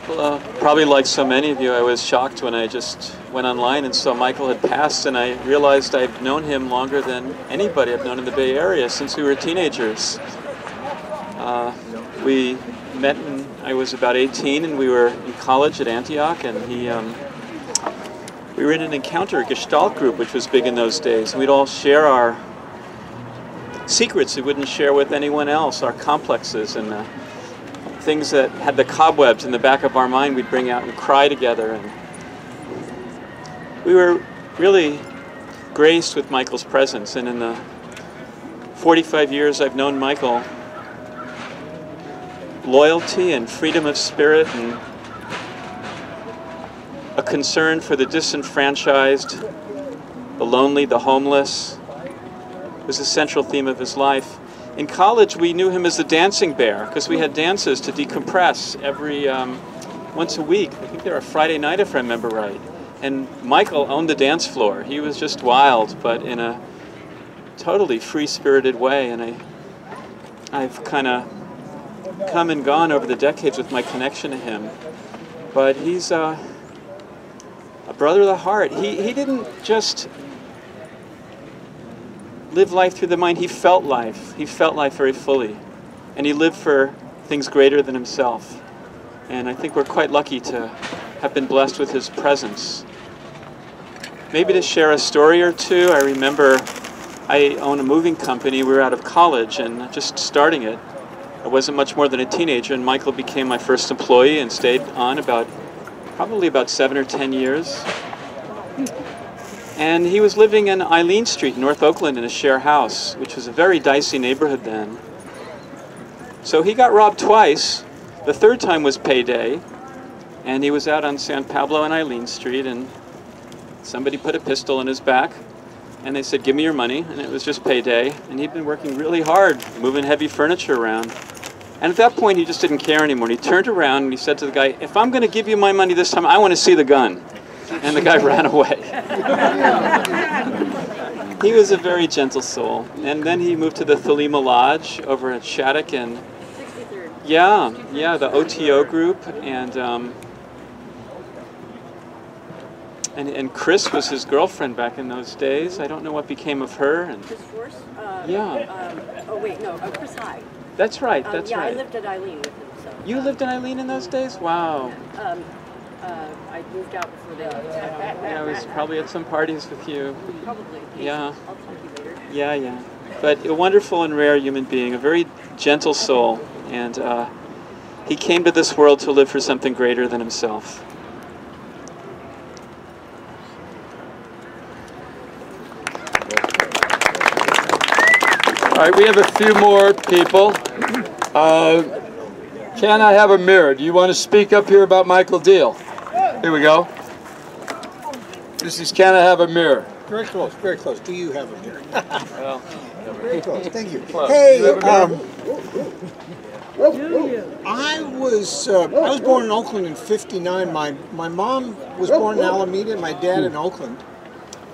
Well, probably like so many of you, I was shocked when I just went online and saw Michael had passed, and I realized I've known him longer than anybody I've known in the Bay Area since we were teenagers. We met when I was about 18, and we were in college at Antioch, and we were in an encounter, a Gestalt group, which was big in those days. We'd all share our secrets we wouldn't share with anyone else, our complexes, and things that had the cobwebs in the back of our mind we'd bring out and cry together. And we were really graced with Michael's presence, and in the 45 years I've known Michael, loyalty and freedom of spirit and a concern for the disenfranchised, the lonely, the homeless was a central theme of his life. In college, we knew him as the dancing bear because we had dances to decompress every once a week. I think they were a Friday night, if I remember right. And Michael owned the dance floor. He was just wild, but in a totally free-spirited way. And I've kind of come and gone over the decades with my connection to him. But he's a brother of the heart. He didn't just live life through the mind. He felt life. He felt life very fully. And he lived for things greater than himself. And I think we're quite lucky to have been blessed with his presence. Maybe to share a story or two, I remember I own a moving company. We were out of college and just starting it. I wasn't much more than a teenager, and Michael became my first employee and stayed on probably about 7 or 10 years. And he was living in Eileen Street, North Oakland, in a share house, which was a very dicey neighborhood then. So he got robbed twice. The third time was payday, and he was out on San Pablo and Eileen Street, and somebody put a pistol in his back, and they said, "Give me your money," and it was just payday. And he'd been working really hard, moving heavy furniture around. And at that point, he just didn't care anymore. And he turned around and he said to the guy, "If I'm going to give you my money this time, I want to see the gun." And the guy ran away. He was a very gentle soul. And then he moved to the Thelema Lodge over at Shattuck, and 63rd. Yeah, the OTO group, and Chris was his girlfriend back in those days. I don't know what became of her. And Chris Force? Yeah. Chris High. That's right, that's yeah, right. I lived at Eileen with him. So. You lived in Eileen in those days? Wow. I moved out before they Yeah, I was probably at some parties with you. Probably. Yeah. I'll talk to you later. Yeah. but a wonderful and rare human being, a very gentle soul, and he came to this world to live for something greater than himself. All right, we have a few more people. Can I have a mirror? Do you want to speak up here about Michael Diehl? Here we go. This is Can I Have a Mirror? Very close, very close. Do you have a mirror? Well, very close, thank you. Close. Hey, You have a mirror? I was born in Oakland in '59. My mom was born in Alameda, and my dad in Oakland.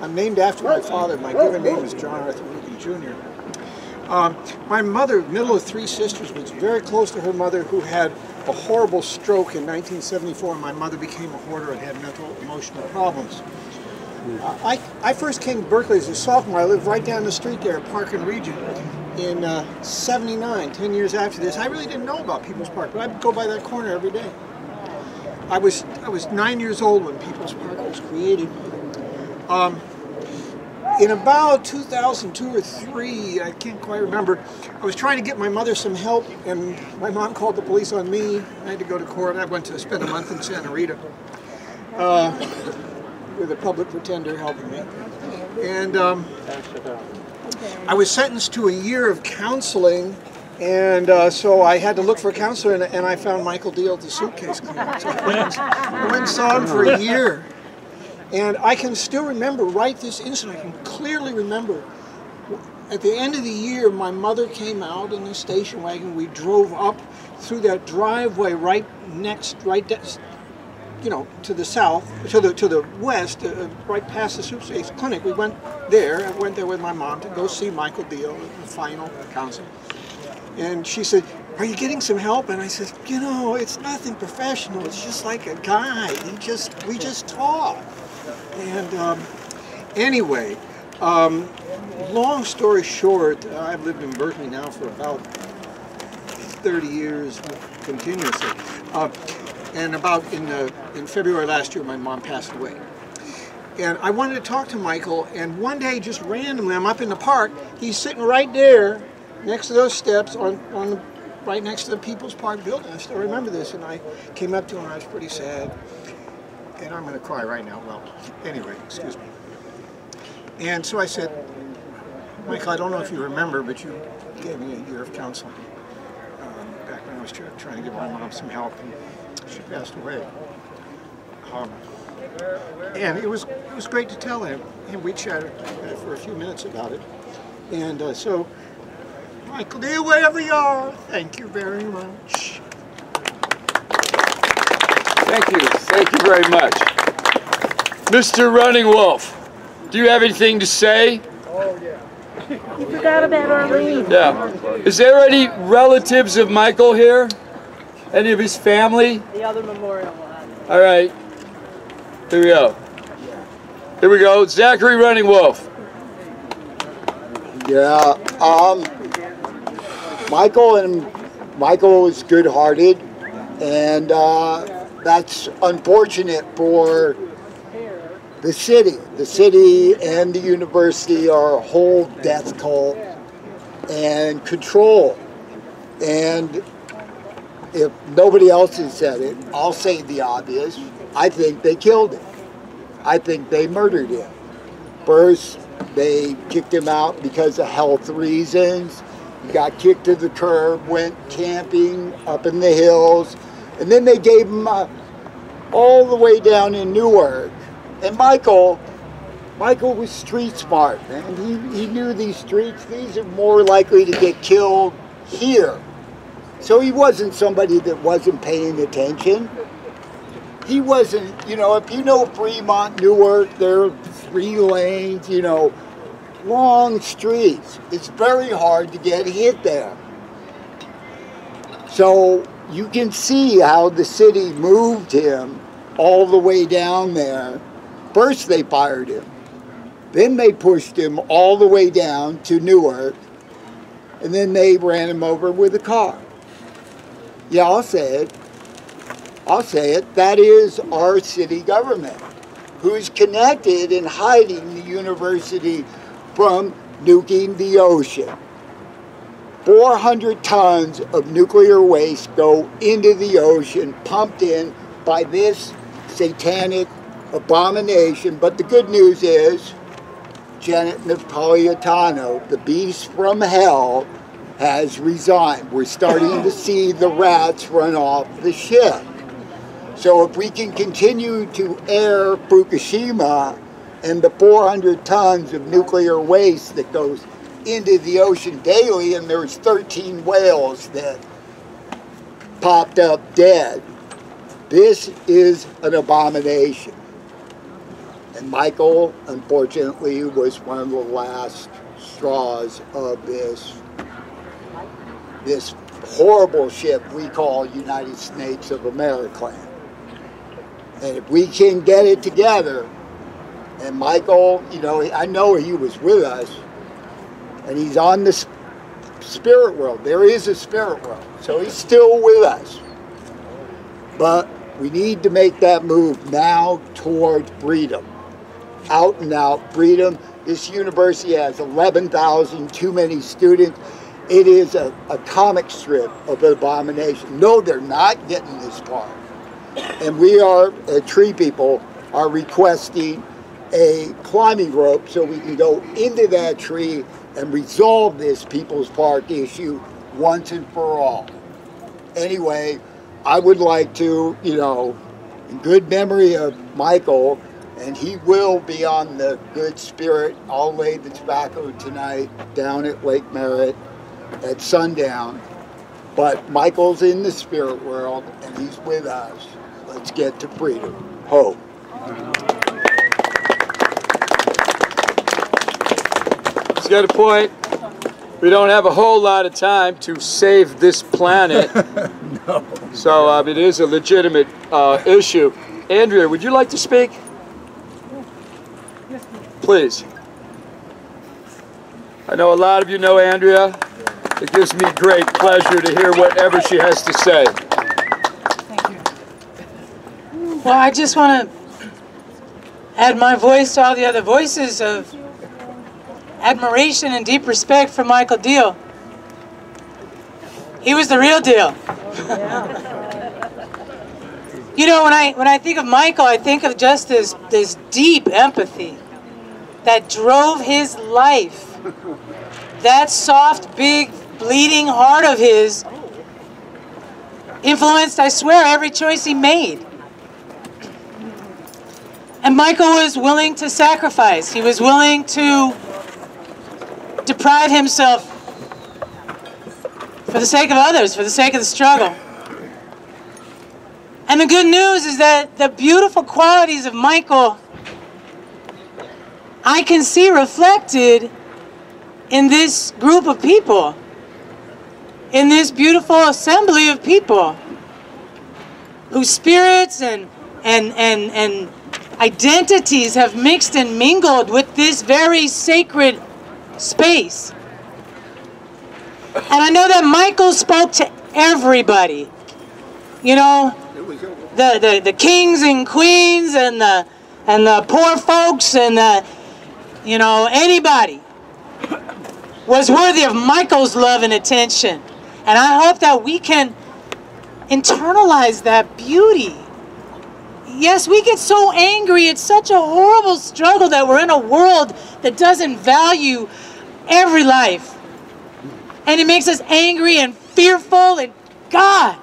I'm named after my father. My given name is John Arthur Rubin Jr. My mother, middle of three sisters, was very close to her mother, who had a horrible stroke in 1974. My mother became a hoarder and had mental, emotional problems. I first came to Berkeley as a sophomore. I lived right down the street there at Park and Regent in '79, 10 years after this. I really didn't know about People's Park, but I'd go by that corner every day. I was 9 years old when People's Park was created. In about 2002 or 3, I can't quite remember, I was trying to get my mother some help, and my mom called the police on me. I had to go to court. I went to spend a month in Santa Rita with a public pretender helping me. And I was sentenced to a year of counseling, and so I had to look for a counselor, and I found Michael Diehl at the suitcase cleaner. So I went and saw him for a year. And I can still remember, right this instant, I can clearly remember, at the end of the year, my mother came out in the station wagon. We drove up through that driveway you know, to the south, to the west, right past the Super States Clinic. We went there. I went there with my mom to go see Michael Diehl, the final counsel. And she said, "Are you getting some help?" And I said, "You know, it's nothing professional. It's just like a guy. We just talk." And anyway, long story short, I've lived in Berkeley now for about 30 years continuously. And about in February last year, my mom passed away. And I wanted to talk to Michael, and one day, just randomly, I'm up in the park. He's sitting right there, next to those steps, right next to the People's Park building. I still remember this, and I came up to him, and I was pretty sad. And I'm going to cry right now. Well, anyway, excuse me. And so I said, "Michael, I don't know if you remember, but you gave me a year of counseling back when I was trying to give my mom some help, and she passed away." And it was great to tell him, and we chatted for a few minutes about it. And so, Michael Diehl, wherever you are, thank you very much. Thank you very much. Mr. Running Wolf, do you have anything to say? Oh, yeah. You forgot about Arlene. Yeah. Is there any relatives of Michael here? Any of his family? The other memorial will have it. All right. Here we go. Here we go. Zachary Running Wolf. Yeah. Michael was good-hearted, and that's unfortunate for the city. The city and the university are a whole death cult and control. And if nobody else has said it, I'll say the obvious. I think they killed him. I think they murdered him. First, they kicked him out because of health reasons. He got kicked to the curb, went camping up in the hills, and then they gave him all the way down in Newark. And Michael was street smart, man. He knew these streets. These are more likely to get killed here. So he wasn't somebody that wasn't paying attention. He wasn't, you know, if you know Fremont, Newark, there are 3 lanes, you know, long streets. It's very hard to get hit there. So you can see how the city moved him all the way down there. First they fired him. Then they pushed him all the way down to Newark. And then they ran him over with a car. Yeah, I'll say it. I'll say it. That is our city government, who's connected and hiding the university from nuking the ocean. 400 tons of nuclear waste go into the ocean, pumped in by this satanic abomination. But the good news is, Janet Napolitano, the beast from hell, has resigned. We're starting to see the rats run off the ship. So if we can continue to air Fukushima and the 400 tons of nuclear waste that goes into the ocean daily, and there's 13 whales that popped up dead, this is an abomination. And Michael, unfortunately, was one of the last straws of this horrible ship we call United States of America. And if we can get it together, and Michael, you know, I know he was with us, and he's on the spirit world. There is a spirit world, so he's still with us. But we need to make that move now toward freedom. Out and out freedom. This university has 11,000 too many students. It is a comic strip of an abomination. No, they're not getting this far. And we are, Tree People, are requesting a climbing rope so we can go into that tree and resolve this People's Park issue once and for all. Anyway, I would like to, you know, in good memory of Michael, and he will be on the Good Spirit. I'll lay the tobacco tonight down at Lake Merritt at sundown. But Michael's in the spirit world, and he's with us. Let's get to freedom. Hope. He's got a point. We don't have a whole lot of time to save this planet. No. So it is a legitimate issue. Andrea, would you like to speak? Please. I know a lot of you know Andrea. It gives me great pleasure to hear whatever she has to say. Thank you. Well, I just want to add my voice to all the other voices of admiration and deep respect for Michael Diehl. He was the real deal. You know, when I think of Michael, I think of just this deep empathy that drove his life. That soft, big, bleeding heart of his influenced, I swear, every choice he made. And Michael was willing to sacrifice. He was willing to deprive himself for the sake of others, for the sake of the struggle. And the good news is that the beautiful qualities of Michael I can see reflected in this group of people, in this beautiful assembly of people whose spirits and identities have mixed and mingled with this very sacred space. And I know that Michael spoke to everybody. You know, the kings and queens and the poor folks and the, you know, anybody was worthy of Michael's love and attention. And I hope that we can internalize that beauty. Yes, we get so angry. It's such a horrible struggle that we're in a world that doesn't value every life. And it makes us angry and fearful and God.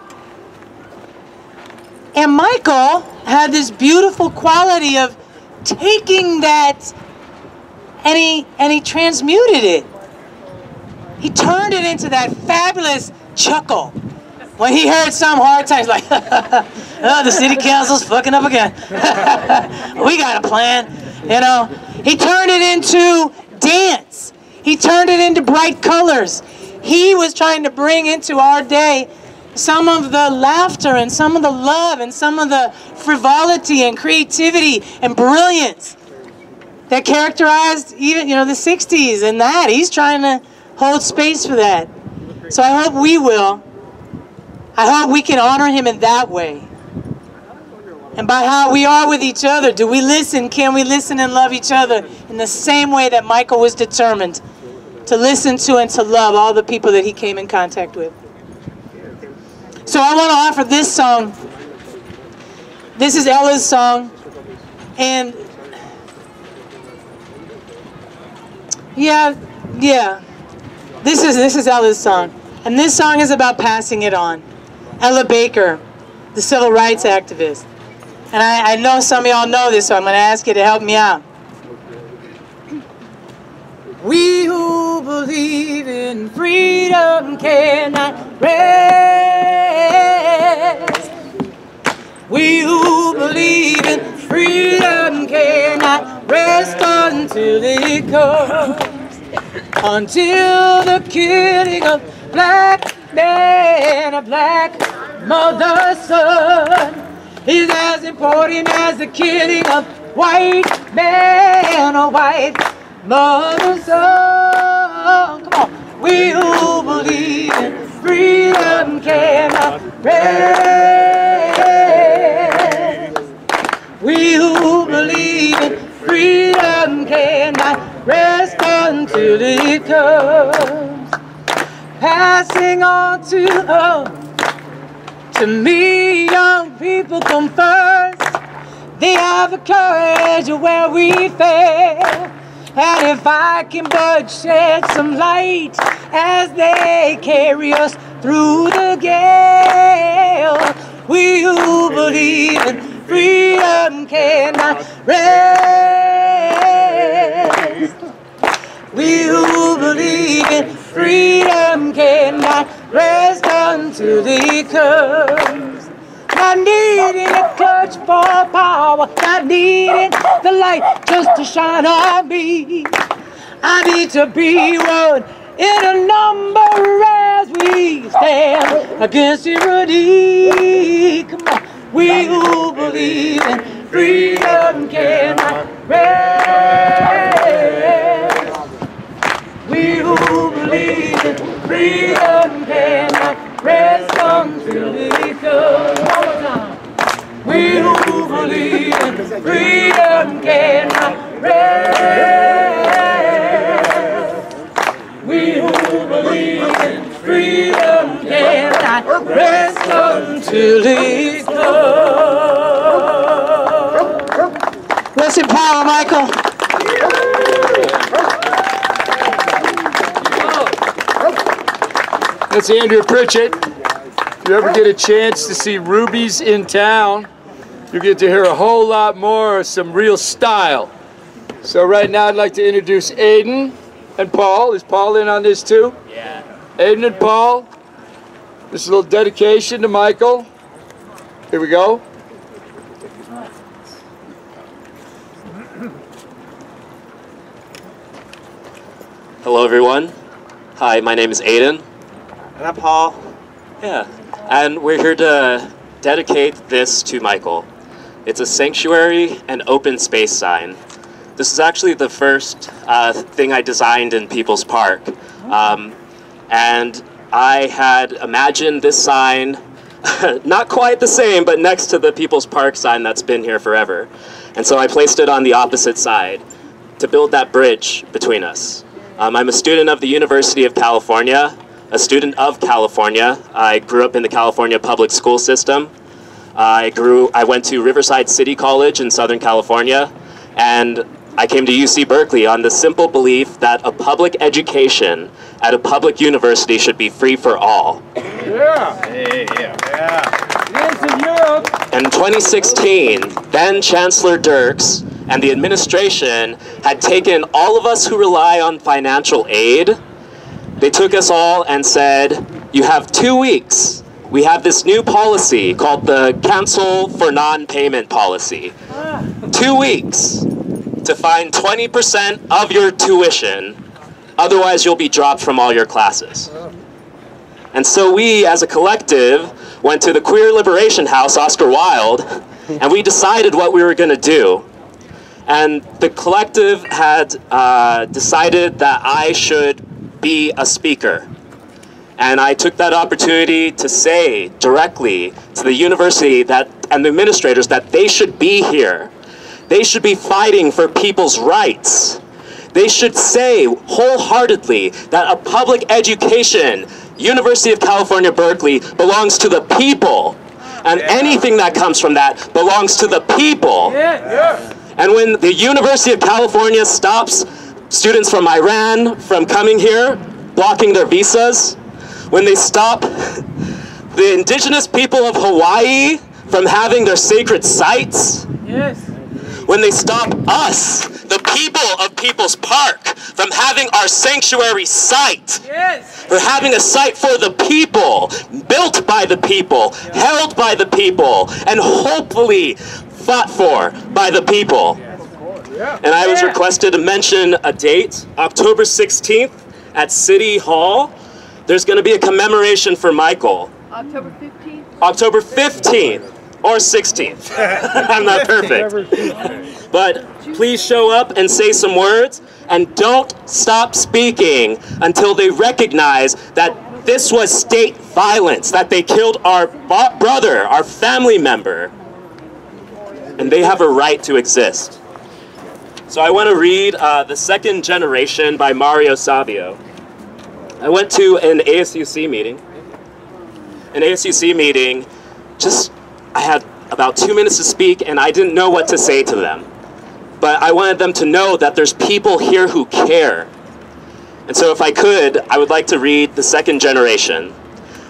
And Michael had this beautiful quality of taking that and he transmuted it. He turned it into that fabulous chuckle. When he heard some hard times, like, oh, the city council's fucking up again. We got a plan, you know. He turned it into dance. He turned it into bright colors. He was trying to bring into our day some of the laughter and some of the love and some of the frivolity and creativity and brilliance that characterized even, you know, the 60s and that. He's trying to hold space for that. So I hope we will. I hope we can honor him in that way. And by how we are with each other. Do we listen? Can we listen and love each other in the same way that Michael was determined to listen to and to love all the people that he came in contact with. So I want to offer this song. This is Ella's song, and yeah, this is Ella's song, and this song is about passing it on. Ella Baker, the civil rights activist, and I know some of y'all know this, so I'm going to ask you to help me out. We who believe in freedom cannot rest. We who believe in freedom cannot rest until it comes. Until the killing of black man, a black mother's son, is as important as the killing of white man, a white mother's son. Come on. We who believe in freedom cannot rest. We who believe in freedom cannot rest until it comes. Passing on to me, young people come first. They have the courage where we fail. And if I can but shed some light as they carry us through the gale, we who believe in freedom cannot rest. We who believe in freedom cannot rest until it comes. Not needing a clutch for power, not needing the light just to shine on me. I need to be one in a number as we stand against tyranny. Come on, we who believe in freedom cannot rest. We who believe in freedom cannot rest until it comes. We who believe in freedom cannot rest. We who believe in freedom cannot rest until it comes. Rest in power, Michael. That's Andrew Pritchett. If you ever get a chance to see Ruby's in town, you get to hear a whole lot more of some real style. So right now I'd like to introduce Aiden and Paul. Is Paul in on this too? Yeah. Aiden and Paul. This is a little dedication to Michael. Here we go. Hello everyone. Hi, my name is Aiden. And I'm Paul. Yeah, and we're here to dedicate this to Michael. It's a sanctuary and open space sign. This is actually the first thing I designed in People's Park. And I had imagined this sign, not quite the same, but next to the People's Park sign that's been here forever. And so I placed it on the opposite side to build that bridge between us. I'm a student of the University of California, a student of California. I grew up in the California public school system. I went to Riverside City College in Southern California, and I came to UC Berkeley on the simple belief that a public education at a public university should be free for all. Yeah. In 2016, then Chancellor Dirks and the administration had taken all of us who rely on financial aid. They took us all and said, you have 2 weeks. We have this new policy called the Cancel for Non-Payment Policy. 2 weeks to find 20% of your tuition, otherwise you'll be dropped from all your classes. And so we, as a collective, went to the Queer Liberation House, Oscar Wilde, and we decided what we were going to do. And the collective had decided that I should be a speaker. And I took that opportunity to say directly to the university and the administrators that they should be here. They should be fighting for people's rights. They should say wholeheartedly that a public education, University of California, Berkeley, belongs to the people. And anything that comes from that belongs to the people. And when the University of California stops students from Iran from coming here, blocking their visas, when they stop the indigenous people of Hawaii from having their sacred sites, when they stop us, the people of People's Park, from having our sanctuary site, for having a site for the people, built by the people, held by the people, and hopefully fought for by the people. And I was requested to mention a date, October 16th at City Hall. There's going to be a commemoration for Michael. October 15th? October 15th or 16th. I'm not perfect. But please show up and say some words, and don't stop speaking until they recognize that this was state violence, that they killed our brother, our family member, and they have a right to exist. So I want to read The Second Generation by Mario Savio. I went to an ASUC meeting. I had about 2 minutes to speak, and I didn't know what to say to them. But I wanted them to know that there's people here who care. And so if I could, I would like to read The Second Generation.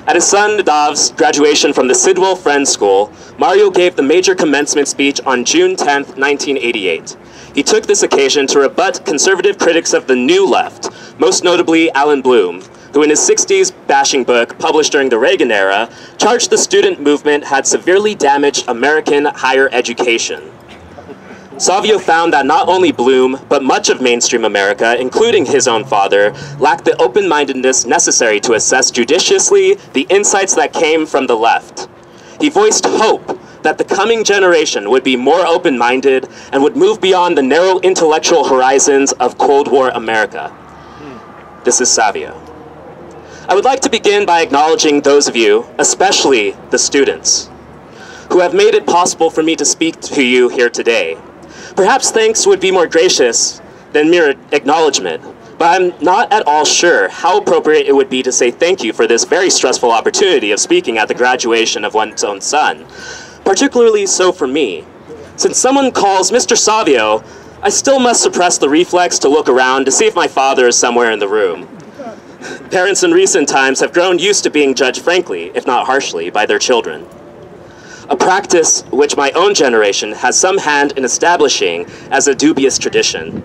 At his son Nadav's graduation from the Sidwell Friends School, Mario gave the major commencement speech on June 10, 1988. He took this occasion to rebut conservative critics of the New Left, most notably Alan Bloom, who in his 60s bashing book, published during the Reagan era, charged the student movement had severely damaged American higher education. Savio found that not only Bloom, but much of mainstream America, including his own father, lacked the open-mindedness necessary to assess judiciously the insights that came from the left. He voiced hope that the coming generation would be more open-minded and would move beyond the narrow intellectual horizons of Cold War America. This is Savio. I would like to begin by acknowledging those of you, especially the students, who have made it possible for me to speak to you here today. Perhaps thanks would be more gracious than mere acknowledgement, but I'm not at all sure how appropriate it would be to say thank you for this very stressful opportunity of speaking at the graduation of one's own son, particularly so for me. Since someone calls Mr. Savio, I still must suppress the reflex to look around to see if my father is somewhere in the room. Parents in recent times have grown used to being judged frankly, if not harshly, by their children. A practice which my own generation has some hand in establishing as a dubious tradition.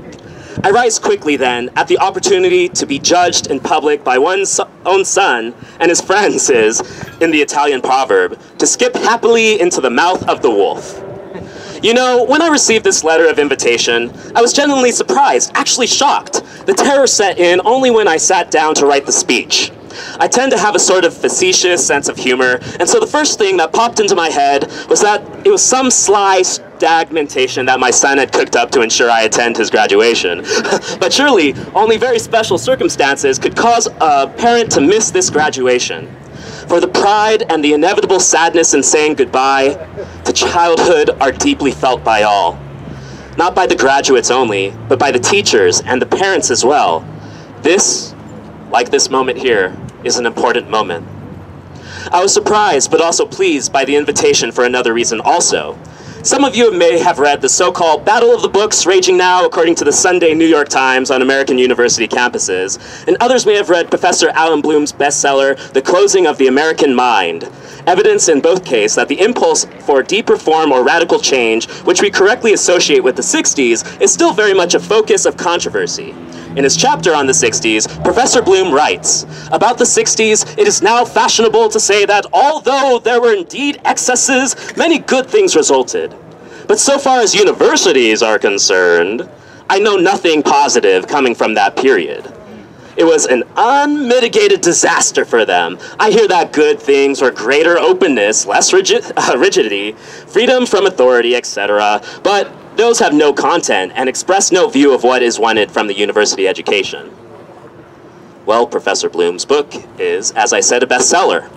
I rise quickly then at the opportunity to be judged in public by one's own son and his friends is, in the Italian proverb, to skip happily into the mouth of the wolf. You know, when I received this letter of invitation, I was genuinely surprised, actually shocked. The terror set in only when I sat down to write the speech. I tend to have a sort of facetious sense of humor, and so the first thing that popped into my head was that it was some sly stagmentation that my son had cooked up to ensure I attend his graduation. But surely, only very special circumstances could cause a parent to miss this graduation. For the pride and the inevitable sadness in saying goodbye to childhood are deeply felt by all. Not by the graduates only, but by the teachers and the parents as well. This, like this moment here, is an important moment. I was surprised, but also pleased by the invitation for another reason also. Some of you may have read the so-called Battle of the Books raging now according to the Sunday New York Times on American university campuses, and others may have read Professor Alan Bloom's bestseller, The Closing of the American Mind. Evidence in both cases that the impulse for deep reform or radical change, which we correctly associate with the 60s, is still very much a focus of controversy. In his chapter on the 60s, Professor Bloom writes, about the 60s, it is now fashionable to say that although there were indeed excesses, many good things resulted. But so far as universities are concerned, I know nothing positive coming from that period. It was an unmitigated disaster for them. I hear that good things were greater openness, less rigidity, freedom from authority, etc., but those have no content and express no view of what is wanted from the university education. Well, Professor Bloom's book is, as I said, a bestseller,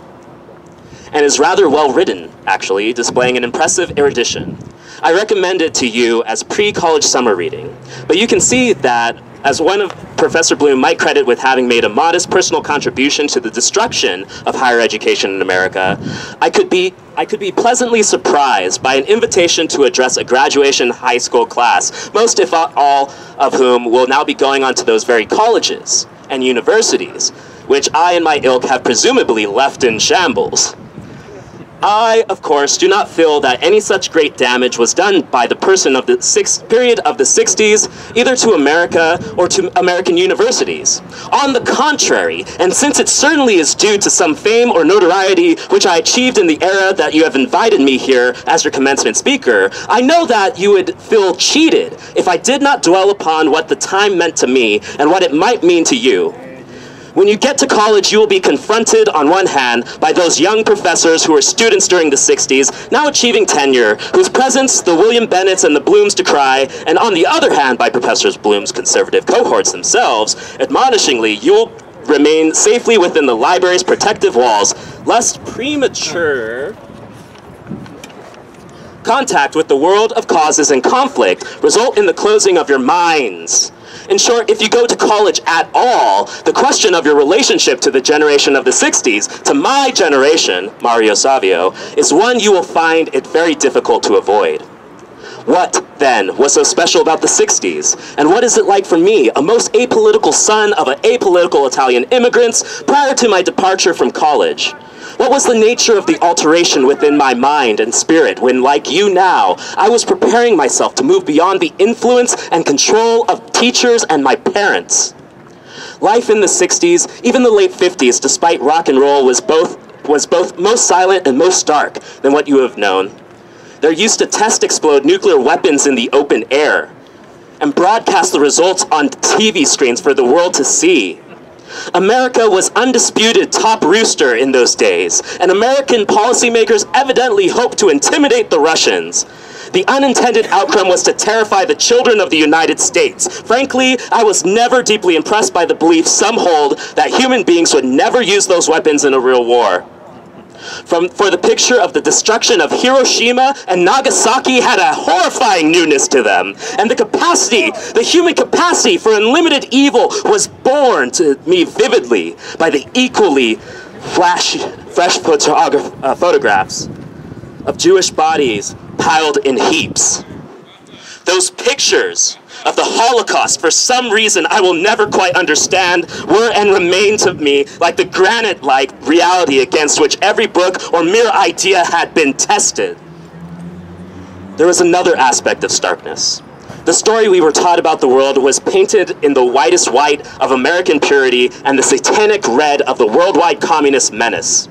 and is rather well written, actually, displaying an impressive erudition. I recommend it to you as pre-college summer reading, but you can see that as one of Professor Bloom might credit with having made a modest personal contribution to the destruction of higher education in America, I could be pleasantly surprised by an invitation to address a graduation high school class, most if not all of whom will now be going on to those very colleges and universities, which I and my ilk have presumably left in shambles. I, of course, do not feel that any such great damage was done by the person of the period of the 60s, either to America or to American universities. On the contrary, and since it certainly is due to some fame or notoriety which I achieved in the era that you have invited me here as your commencement speaker, I know that you would feel cheated if I did not dwell upon what the time meant to me and what it might mean to you. When you get to college, you will be confronted, on one hand, by those young professors who were students during the 60s, now achieving tenure, whose presence the William Bennetts and the Blooms decry, and on the other hand, by Professor Bloom's conservative cohorts themselves, admonishingly, you will remain safely within the library's protective walls, lest premature contact with the world of causes and conflict result in the closing of your minds. In short, if you go to college at all, the question of your relationship to the generation of the 60s, to my generation, Mario Savio, is one you will find it very difficult to avoid. What, then, was so special about the 60s? And what is it like for me, a most apolitical son of apolitical Italian immigrants, prior to my departure from college? What was the nature of the alteration within my mind and spirit when, like you now, I was preparing myself to move beyond the influence and control of teachers and my parents? Life in the 60s, even the late 50s, despite rock and roll, was both most silent and most stark than what you have known. There used to test explode nuclear weapons in the open air and broadcast the results on TV screens for the world to see. America was undisputed top rooster in those days, and American policymakers evidently hoped to intimidate the Russians. The unintended outcome was to terrify the children of the United States. Frankly, I was never deeply impressed by the belief some hold that human beings would never use those weapons in a real war. For the picture of the destruction of Hiroshima and Nagasaki had a horrifying newness to them. And the human capacity for unlimited evil was born to me vividly by the equally fresh photographs of Jewish bodies piled in heaps. Those pictures of the Holocaust, for some reason I will never quite understand, were and remain to me like the granite-like reality against which every book or mere idea had been tested. There was another aspect of starkness. The story we were taught about the world was painted in the whitest white of American purity and the satanic red of the worldwide communist menace.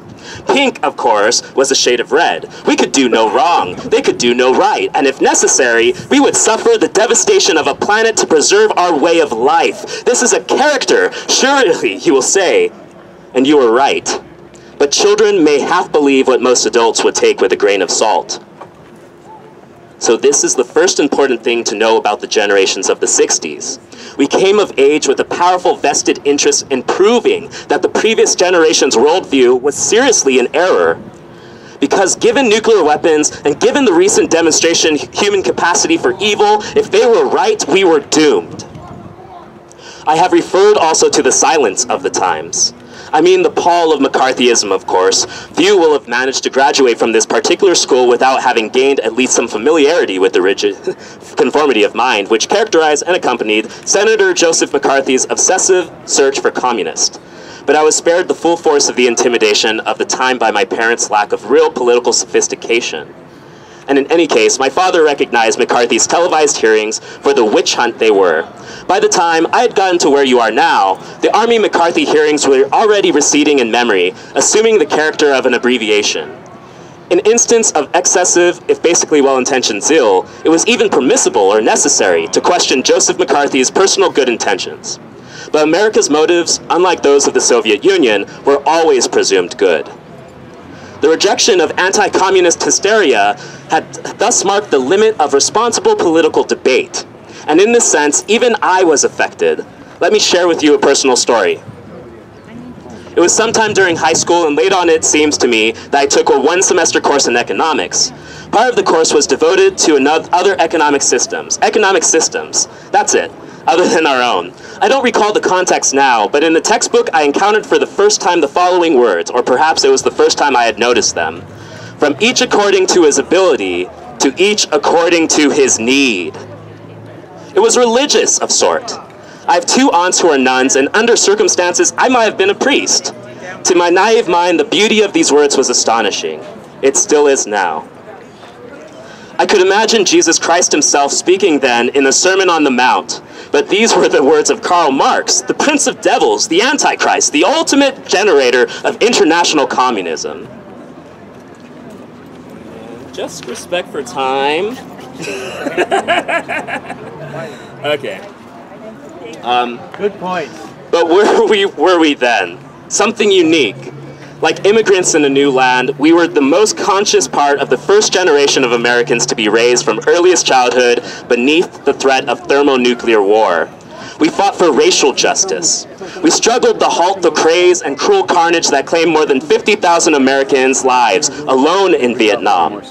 Pink, of course, was a shade of red. We could do no wrong. They could do no right. And if necessary, we would suffer the devastation of a planet to preserve our way of life. This is a character, surely, you will say. And you are right. But children may half believe what most adults would take with a grain of salt. So this is the first important thing to know about the generations of the 60s. We came of age with a powerful vested interest in proving that the previous generation's worldview was seriously in error. Because given nuclear weapons and given the recent demonstration human capacity for evil, if they were right, we were doomed. I have referred also to the silence of the times. I mean the pall of McCarthyism, of course. Few will have managed to graduate from this particular school without having gained at least some familiarity with the rigid conformity of mind which characterized and accompanied Senator Joseph McCarthy's obsessive search for communists. But I was spared the full force of the intimidation of the time by my parents' lack of real political sophistication. And in any case, my father recognized McCarthy's televised hearings for the witch hunt they were. By the time I had gotten to where you are now, the Army McCarthy hearings were already receding in memory, assuming the character of an abbreviation. In instance of excessive, if basically well-intentioned zeal, it was even permissible or necessary to question Joseph McCarthy's personal good intentions. But America's motives, unlike those of the Soviet Union, were always presumed good. The rejection of anti-communist hysteria had thus marked the limit of responsible political debate. And in this sense, even I was affected. Let me share with you a personal story. It was sometime during high school, and late on it seems to me, that I took a one-semester course in economics. Part of the course was devoted to other economic systems. Economic systems, that's it. other than our own. I don't recall the context now, but in the textbook I encountered for the first time the following words, or perhaps it was the first time I had noticed them. From each according to his ability, to each according to his need. It was religious of sort. I have 2 aunts who are nuns, and under circumstances I might have been a priest. To my naive mind, the beauty of these words was astonishing. It still is now. I could imagine Jesus Christ himself speaking then in the Sermon on the Mount, but these were the words of Karl Marx, the prince of devils, the Antichrist, the ultimate generator of international communism. Just respect for time. Okay. Good point. But where were we then? Something unique. Like immigrants in a new land, we were the most conscious part of the first generation of Americans to be raised from earliest childhood beneath the threat of thermonuclear war. We fought for racial justice. We struggled to halt the craze and cruel carnage that claimed more than 50,000 Americans' lives alone in Vietnam.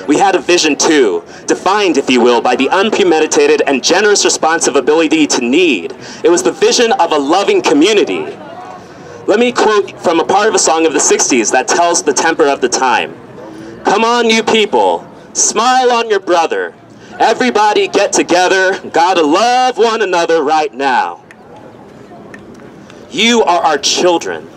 We had a vision too, defined, if you will, by the unpremeditated and generous responsibility to need. It was the vision of a loving community. Let me quote from a part of a song of the 60s that tells the temper of the time. Come on, you people, smile on your brother. Everybody get together, gotta love one another right now. You are our children.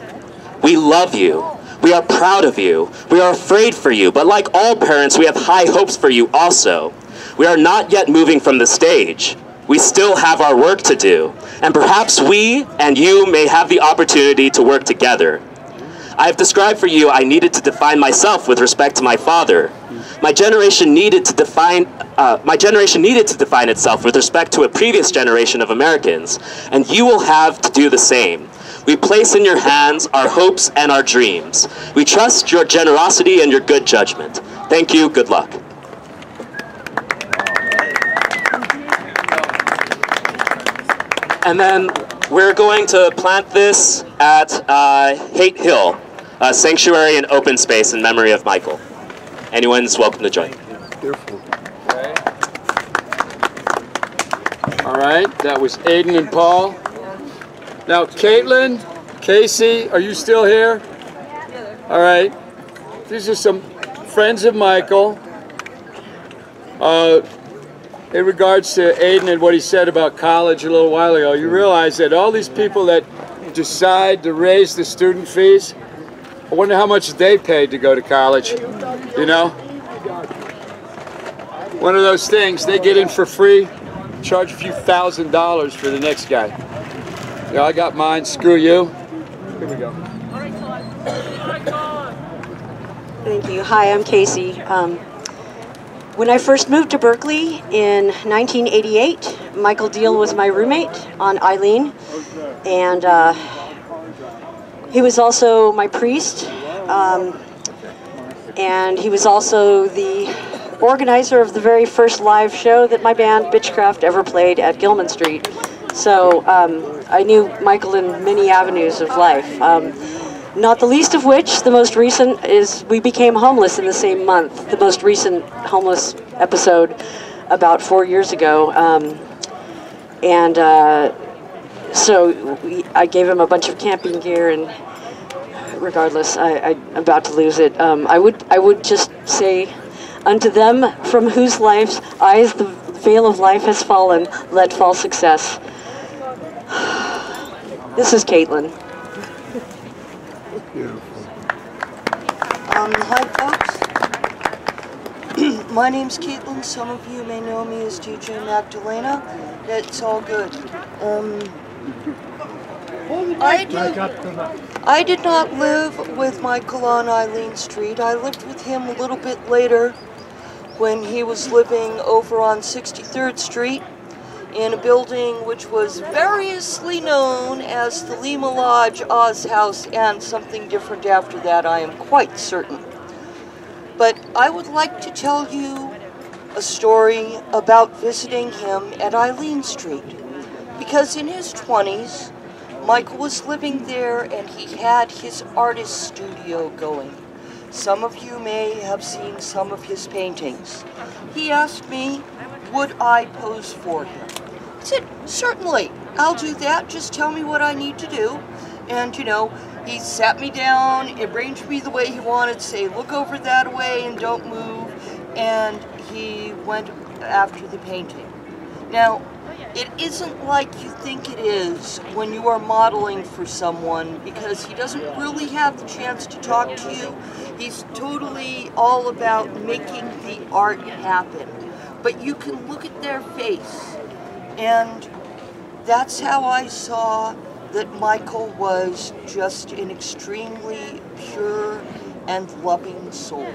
We love you. We are proud of you. We are afraid for you, but like all parents, we have high hopes for you also. We are not yet moving from the stage. We still have our work to do, and perhaps we and you may have the opportunity to work together. I have described for you I needed to define myself with respect to my father. My generation needed to define itself with respect to a previous generation of Americans, and you will have to do the same. We place in your hands our hopes and our dreams. We trust your generosity and your good judgment. Thank you. Good luck. And then we're going to plant this at Haight Hill, a sanctuary and open space in memory of Michael. Anyone's welcome to join. Beautiful. Okay. All right, that was Aiden and Paul. Now, Caitlin, Casey, are you still here? All right. These are some friends of Michael. In regards to Aiden and what he said about college a little while ago, you realize that all these people that decide to raise the student fees, I wonder how much they paid to go to college, you know? One of those things, they get in for free, charge a few $1,000s for the next guy. Yeah, I got mine, screw you. Here we go. Thank you. Hi, I'm Casey. When I first moved to Berkeley in 1988, Michael Diehl was my roommate on Eileen, and he was also my priest, and he was also the organizer of the very first live show that my band Bitchcraft ever played at Gilman Street. So I knew Michael in many avenues of life. Not the least of which, the most recent, is we became homeless in the same month. The most recent homeless episode about 4 years ago. So I gave him a bunch of camping gear, and regardless, I'm about to lose it. I would just say, unto them from whose life's eyes the veil of life has fallen, let fall success. This is Caitlin. Hi folks, my name's Caitlin. Some of you may know me as DJ Magdalena. It's all good. I did not live with Michael on Eileen Street. I lived with him a little bit later when he was living over on 63rd Street in a building which was variously known as the Lima Lodge, Oz House, and something different after that, I am quite certain. But I would like to tell you a story about visiting him at Eileen Street, because in his 20s, Michael was living there and he had his artist studio going. Some of you may have seen some of his paintings. He asked me, would I pose for him? I said, certainly, I'll do that. Just tell me what I need to do. And, you know, he sat me down, arranged me the way he wanted, say, look over that way and don't move. And he went after the painting. Now, it isn't like you think it is when you are modeling for someone, because he doesn't really have the chance to talk to you. He's totally all about making the art happen. But you can look at their face, and that's how I saw that Michael was just an extremely pure and loving soul.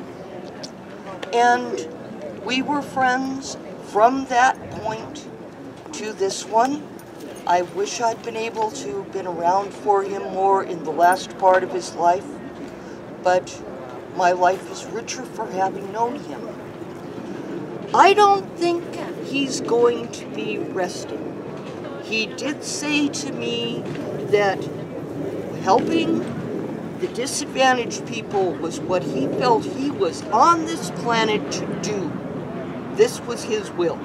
And we were friends from that point to this one. I wish I'd been able to have been around for him more in the last part of his life, but my life is richer for having known him. I don't think he's going to be resting. He did say to me that helping the disadvantaged people was what he felt he was on this planet to do. This was his will.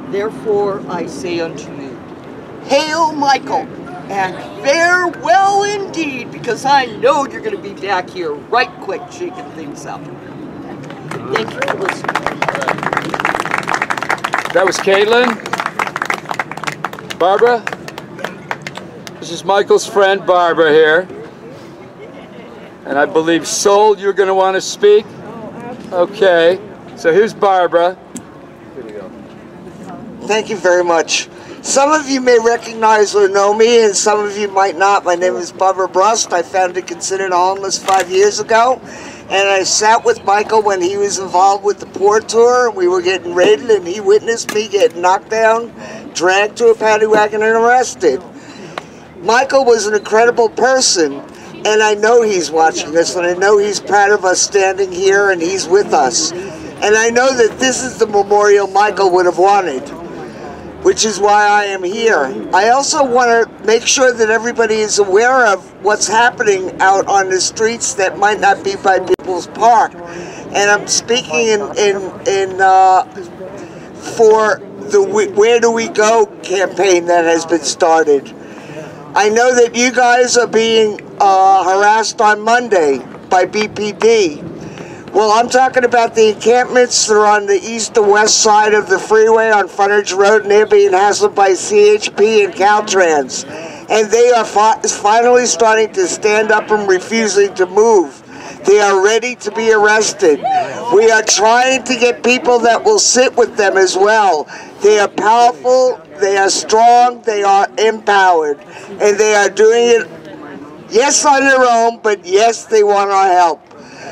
Therefore, I say unto you, hail Michael, and farewell indeed, because I know you're going to be back here right quick shaking things up. Thank you for listening. That was Caitlin. Barbara? This is Michael's friend Barbara here. And I believe, Sol, you're going to want to speak? Okay. So here's Barbara. Thank you very much. Some of you may recognize or know me, and some of you might not. My name is Barbara Brust. I founded Considered Homeless 5 years ago, and I sat with Michael when he was involved with the Poor Tour. We were getting raided, and he witnessed me get knocked down, dragged to a paddy wagon, and arrested. Michael was an incredible person, and I know he's watching us, and I know he's proud of us standing here, and he's with us. And I know that this is the memorial Michael would have wanted, which is why I am here. I also want to make sure that everybody is aware of what's happening out on the streets that might not be by People's Park. And I'm speaking for the Where Do We Go campaign that has been started. I know that you guys are being harassed on Monday by BPD. Well, I'm talking about the encampments that are on the east and west side of the freeway on Frontage Road, and they're being hassled by CHP and Caltrans. And they are finally starting to stand up and refusing to move. They are ready to be arrested. We are trying to get people that will sit with them as well. They are powerful, they are strong, they are empowered, and they are doing it, yes, on their own, but yes, they want our help.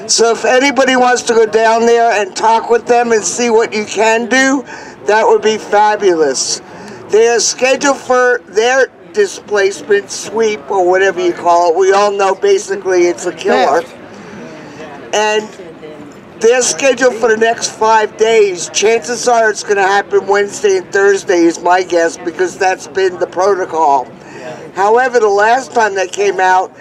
So if anybody wants to go down there and talk with them and see what you can do, that would be fabulous. They are scheduled for their displacement sweep, or whatever you call it. We all know basically it's a killer. And they're scheduled for the next 5 days. Chances are it's going to happen Wednesday and Thursday is my guess, because that's been the protocol. However, the last time they came out,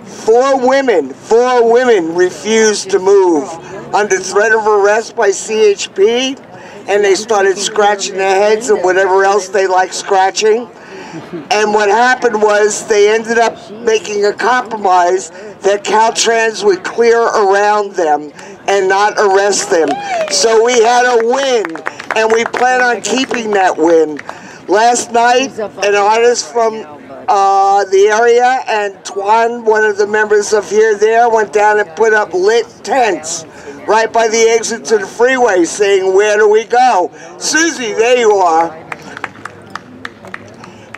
four women refused to move under threat of arrest by CHP, and they started scratching their heads and whatever else they like scratching. And what happened was they ended up making a compromise that Caltrans would clear around them and not arrest them. So we had a win, and we plan on keeping that win. Last night, an artist from the area, and Twan, one of the members of Here There, went down and put up lit tents right by the exit to the freeway saying, where do we go? Susie, there you are.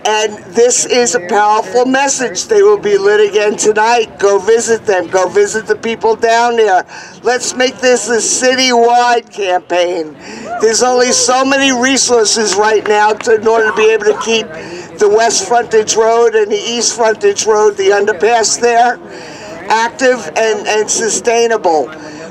And this is a powerful message. They will be lit again tonight. Go visit them. Go visit the people down there. Let's make this a citywide campaign. There's only so many resources right now in order to be able to keep the West Frontage Road and the East Frontage Road, the underpass there, active and sustainable.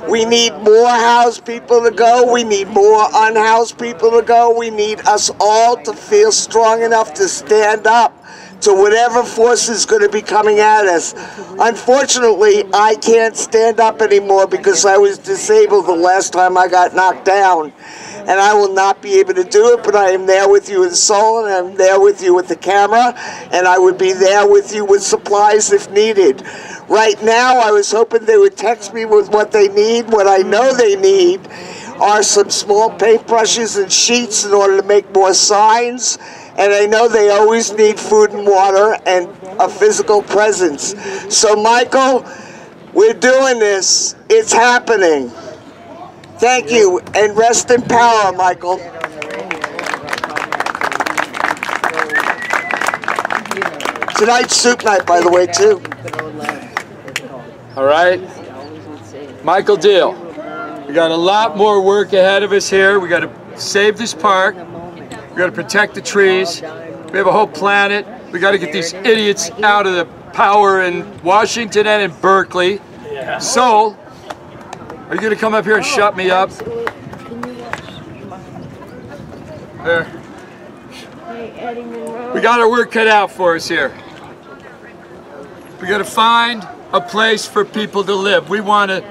We need more housed people to go. We need more unhoused people to go. We need us all to feel strong enough to stand up, to whatever force is going to be coming at us. Unfortunately, I can't stand up anymore because I was disabled the last time I got knocked down. And I will not be able to do it, but I am there with you in soul, and I'm there with you with the camera, and I would be there with you with supplies if needed. Right now, I was hoping they would text me with what they need. What I know they need are some small paintbrushes and sheets in order to make more signs, and I know they always need food and water and a physical presence. So, Michael, we're doing this. It's happening. Thank you, and rest in power, Michael. Tonight's soup night, by the way, too. All right. Michael Diehl, we got a lot more work ahead of us here. We got to save this park. We got to protect the trees. We have a whole planet. We got to get these idiots out of the power in Washington and in Berkeley. So, are you going to come up here and shut me up? There. We got our work cut out for us here. We got to find a place for people to live. We want to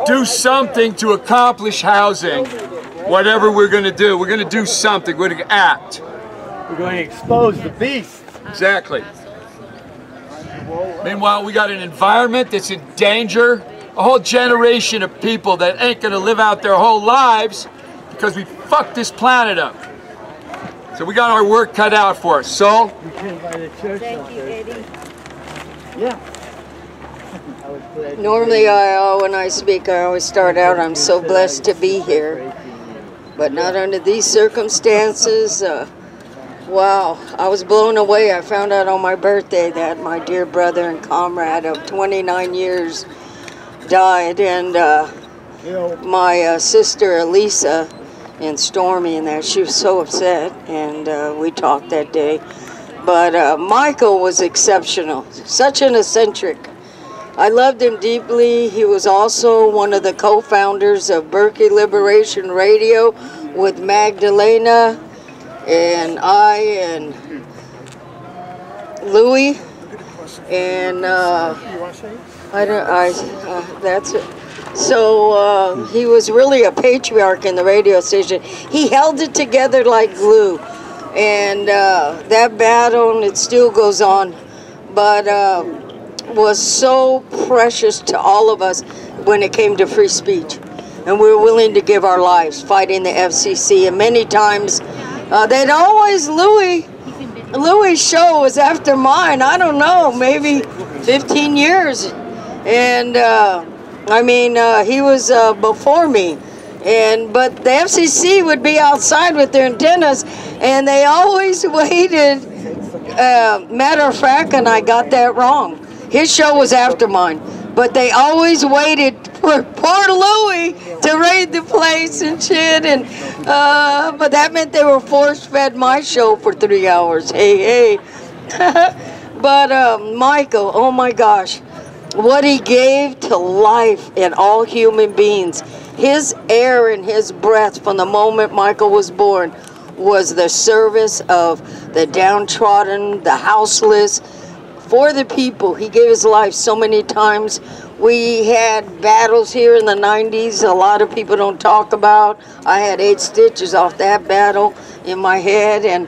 do something to accomplish housing. Whatever we're going to do, we're going to do something. We're going to act. We're going to expose the beast. Exactly. Meanwhile, we got an environment that's in danger. A whole generation of people that ain't gonna live out their whole lives because we fucked this planet up. So we got our work cut out for us. So, Thank you, Eddie. Yeah. Normally, when I speak, I always start out, I'm so blessed to be here. But not under these circumstances. Wow, I was blown away. I found out on my birthday that my dear brother and comrade of 29 years died, and my sister Elisa and Stormy and that, she was so upset, and we talked that day. But Michael was exceptional, such an eccentric. I loved him deeply. He was also one of the co-founders of Berkeley Liberation Radio with Magdalena and I and Louis, and that's it. So he was really a patriarch in the radio station. He held it together like glue, and that battle, and it still goes on, but was so precious to all of us when it came to free speech, and we were willing to give our lives fighting the FCC. And many times they'd always, Louis' show was after mine. I don't know, maybe 15 years. And I mean, he was before me. But the FCC would be outside with their antennas, and they always waited. Matter of fact, and I got that wrong. His show was after mine. But they always waited for poor Louis to raid the place and shit. And but that meant they were force-fed my show for 3 hours. Hey. But Michael, oh my gosh, what he gave to life and all human beings. His air and his breath from the moment Michael was born was the service of the downtrodden, the houseless, for the people. He gave his life so many times. We had battles here in the 90s a lot of people don't talk about. I had 8 stitches off that battle in my head, and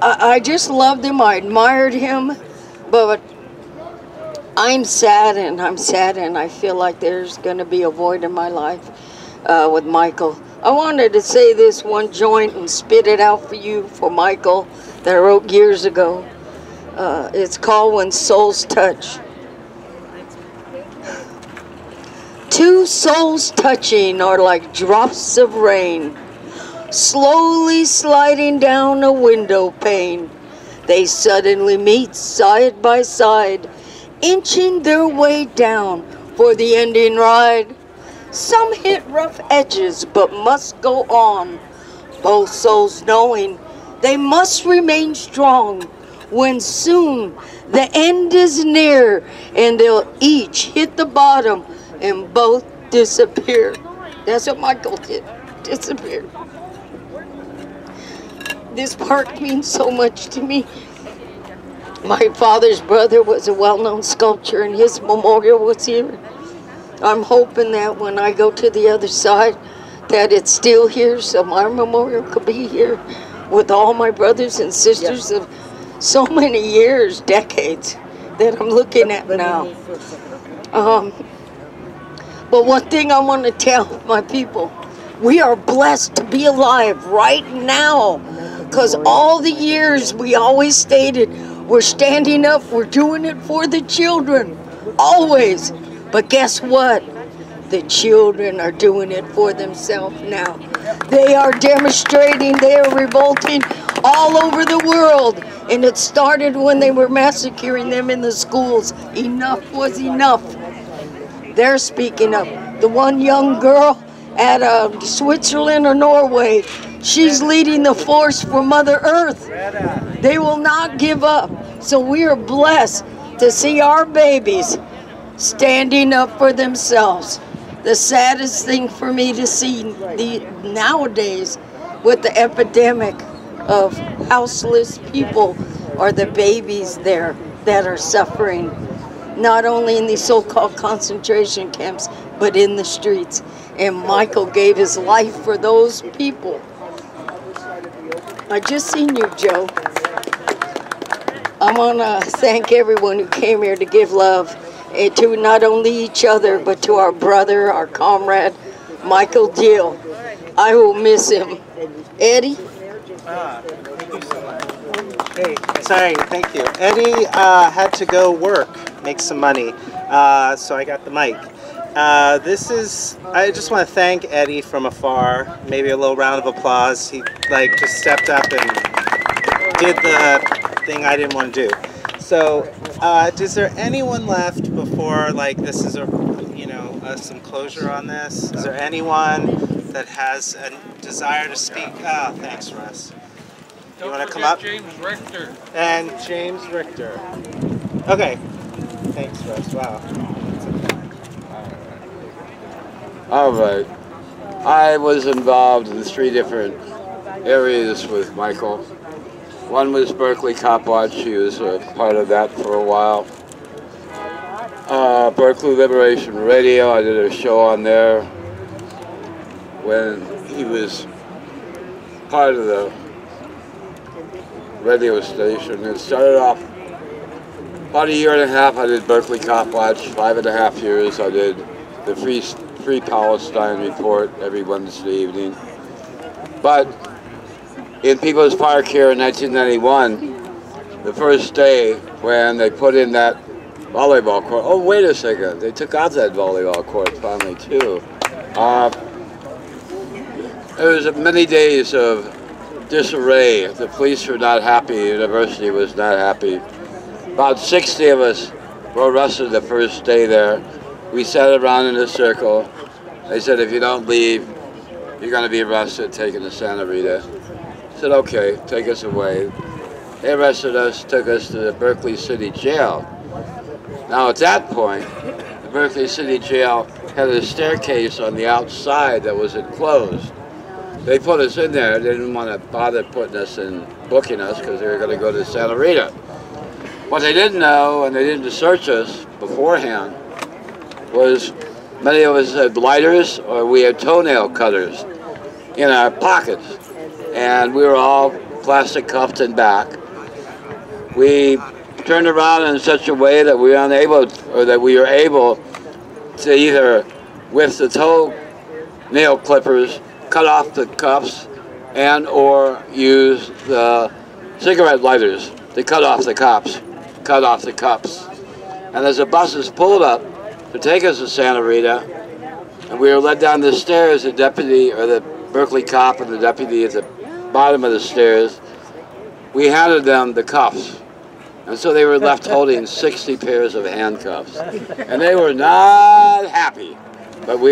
I just loved him. I admired him, but I'm sad, and I feel like there's going to be a void in my life with Michael. I wanted to say this one joint and spit it out for you, for Michael, that I wrote years ago. It's called When Souls Touch. 2 souls touching are like drops of rain, slowly sliding down a window pane. They suddenly meet side by side, inching their way down for the ending ride. Some hit rough edges but must go on, both souls knowing they must remain strong. When soon the end is near and they'll each hit the bottom and both disappear. That's what Michael did, disappear. This park means so much to me. My father's brother was a well-known sculptor, and his memorial was here. I'm hoping that when I go to the other side, that it's still here, so my memorial could be here with all my brothers and sisters of so many years, decades, that I'm looking at now. But one thing I want to tell my people, we are blessed to be alive right now, because all the years we always stated, we're standing up, we're doing it for the children, always. But guess what? The children are doing it for themselves now. They are demonstrating, they are revolting all over the world. And it started when they were massacring them in the schools. Enough was enough. They're speaking up. The one young girl at Switzerland or Norway, she's leading the force for Mother Earth. They will not give up. So we are blessed to see our babies standing up for themselves. The saddest thing for me to see nowadays with the epidemic of houseless people are the babies there that are suffering, not only in these so-called concentration camps, but in the streets. And Michael gave his life for those people. I just seen you, Joe. I want to thank everyone who came here to give love to not only each other, but to our brother, our comrade, Michael Diehl. I will miss him. Eddie? Hey, sorry, thank you. Eddie had to go work, make some money, so I got the mic. I just want to thank Eddie from afar. Maybe a little round of applause. He just stepped up and did the thing I didn't want to do. So, is there anyone left before this is some closure on this? Is there anyone that has a desire to speak? Oh, thanks, Russ. You want to come up? James Richter. And James Richter. Okay. Thanks, Russ. Wow. All right. I was involved in 3 different areas with Michael. One was Berkeley Cop Watch. He was a part of that for a while. Berkeley Liberation Radio. I did a show on there when he was part of the radio station. It started off about 1.5 years. I did Berkeley Cop Watch. 5.5 years. I did the Free Palestine Report every Wednesday evening. But in People's Park here in 1991, the first day when they put in that volleyball court, oh wait a second, they took out that volleyball court finally too. There was many days of disarray. The police were not happy, the university was not happy. About 60 of us were arrested the first day there. We sat around in a circle. They said, if you don't leave, you're going to be arrested, taken to Santa Rita. I said, okay, take us away. They arrested us, took us to the Berkeley City Jail. Now at that point, the Berkeley City Jail had a staircase on the outside that was enclosed. They put us in there. They didn't want to bother putting us in, booking us, because they were going to go to Santa Rita. What they didn't know, and they didn't search us beforehand, was many of us had lighters or we had toenail cutters in our pockets. And we were all plastic cuffed and back. We turned around in such a way that we were unable, or that we were able to either, with the toenail clippers, cut off the cuffs and or use the cigarette lighters to cut off the cups. And as the buses pulled up to take us to Santa Rita, and we were led down the stairs, the deputy, or the Berkeley cop and the deputy at the bottom of the stairs, we handed them the cuffs. And so they were left holding 60 pairs of handcuffs. And they were not happy. But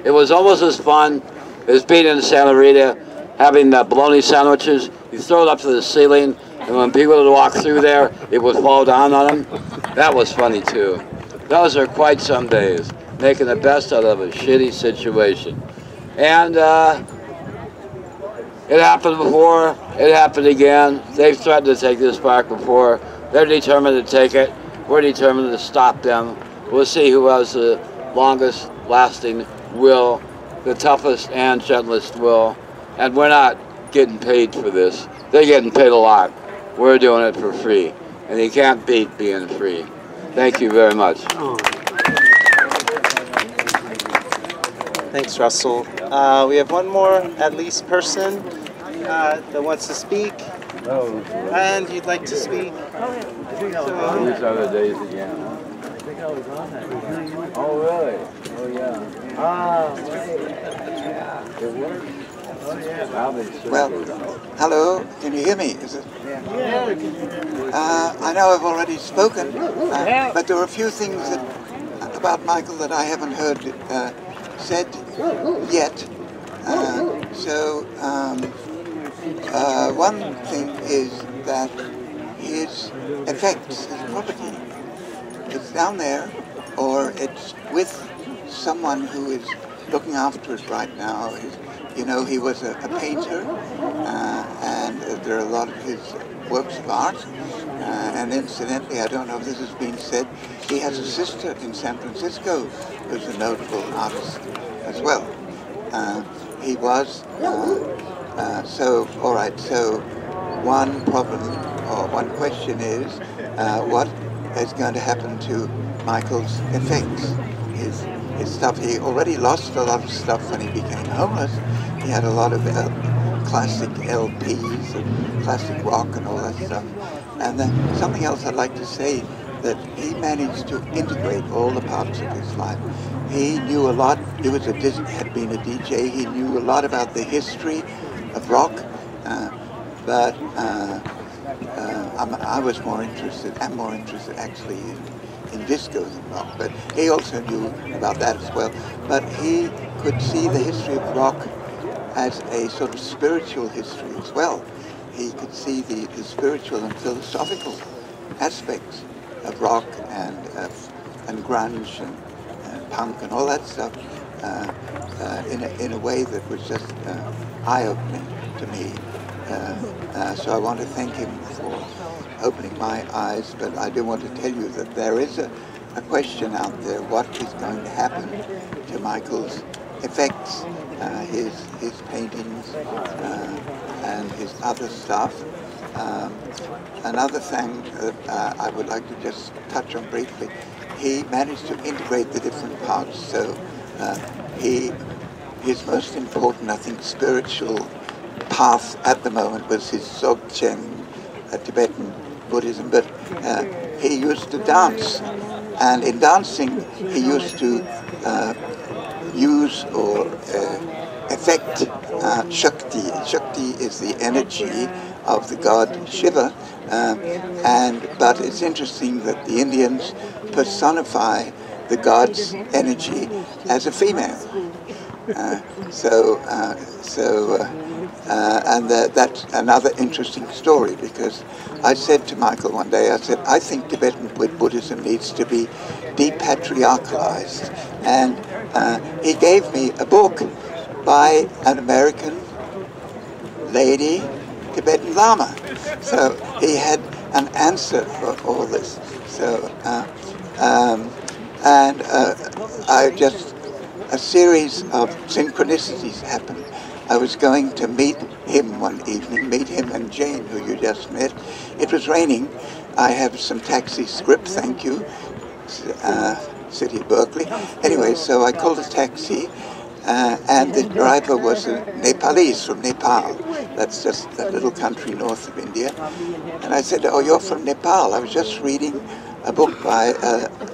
it was almost as fun as being in Santa Rita, having the bologna sandwiches. You throw it up to the ceiling, and when people would walk through there, it would fall down on them. That was funny too. Those are quite some days, making the best out of a shitty situation. And It happened before, it happened again. They've threatened to take this park before. They're determined to take it. We're determined to stop them. We'll see who has the longest lasting will, the toughest and gentlest will. And we're not getting paid for this. They're getting paid a lot. We're doing it for free. And you can't beat being free. Thank you very much. Thanks, Russell. We have one more, at least, person that wants to speak. And you'd like to speak. These are the days again. Oh, really? Oh, yeah. Ah, it works. Well, hello, can you hear me? Is it? I know I've already spoken, but there are a few things about Michael that I haven't heard said yet. One thing is that his effects, his property, it's down there, or it's with someone who is looking after it right now. You know, he was a painter, and there are a lot of his works of art. And incidentally, I don't know if this has been said, he has a sister in San Francisco who's a notable artist as well. He was, all right, so one problem, or one question is, what is going to happen to Michael's effects? His stuff, he already lost a lot of stuff when he became homeless. He had a lot of classic LPs and classic rock and all that stuff. And then something else I'd like to say, that he managed to integrate all the parts of his life. He knew a lot, he was had been a DJ, he knew a lot about the history of rock, but I was more interested, I'm more interested actually in disco than rock, but he also knew about that as well. But he could see the history of rock as a sort of spiritual history as well. He could see the spiritual and philosophical aspects of rock and grunge and punk and all that stuff in a way that was just eye-opening to me. So I want to thank him for opening my eyes, but I do want to tell you that there is a question out there, what is going to happen to Michael's effects, his paintings and his other stuff. Another thing that I would like to just touch on briefly, he managed to integrate the different parts, so his most important, I think, spiritual path at the moment was his Dzogchen, Tibetan Buddhism, but he used to dance, and in dancing he used to use or affect Shakti. Shakti is the energy of the god Shiva, but it's interesting that the Indians personify the god's energy as a female. And that's another interesting story, because I said to Michael one day, I said, I think Tibetan Buddhism needs to be depatriarchalized. And he gave me a book by an American lady Tibetan Lama. So he had an answer for all this. So, a series of synchronicities happened. I was going to meet him one evening, meet him and Jane, who you just met. It was raining. I have some taxi script, thank you, City of Berkeley. Anyway, so I called a taxi, and the driver was a Nepalese from Nepal. That's just that little country north of India. And I said, oh, you're from Nepal. I was just reading a book by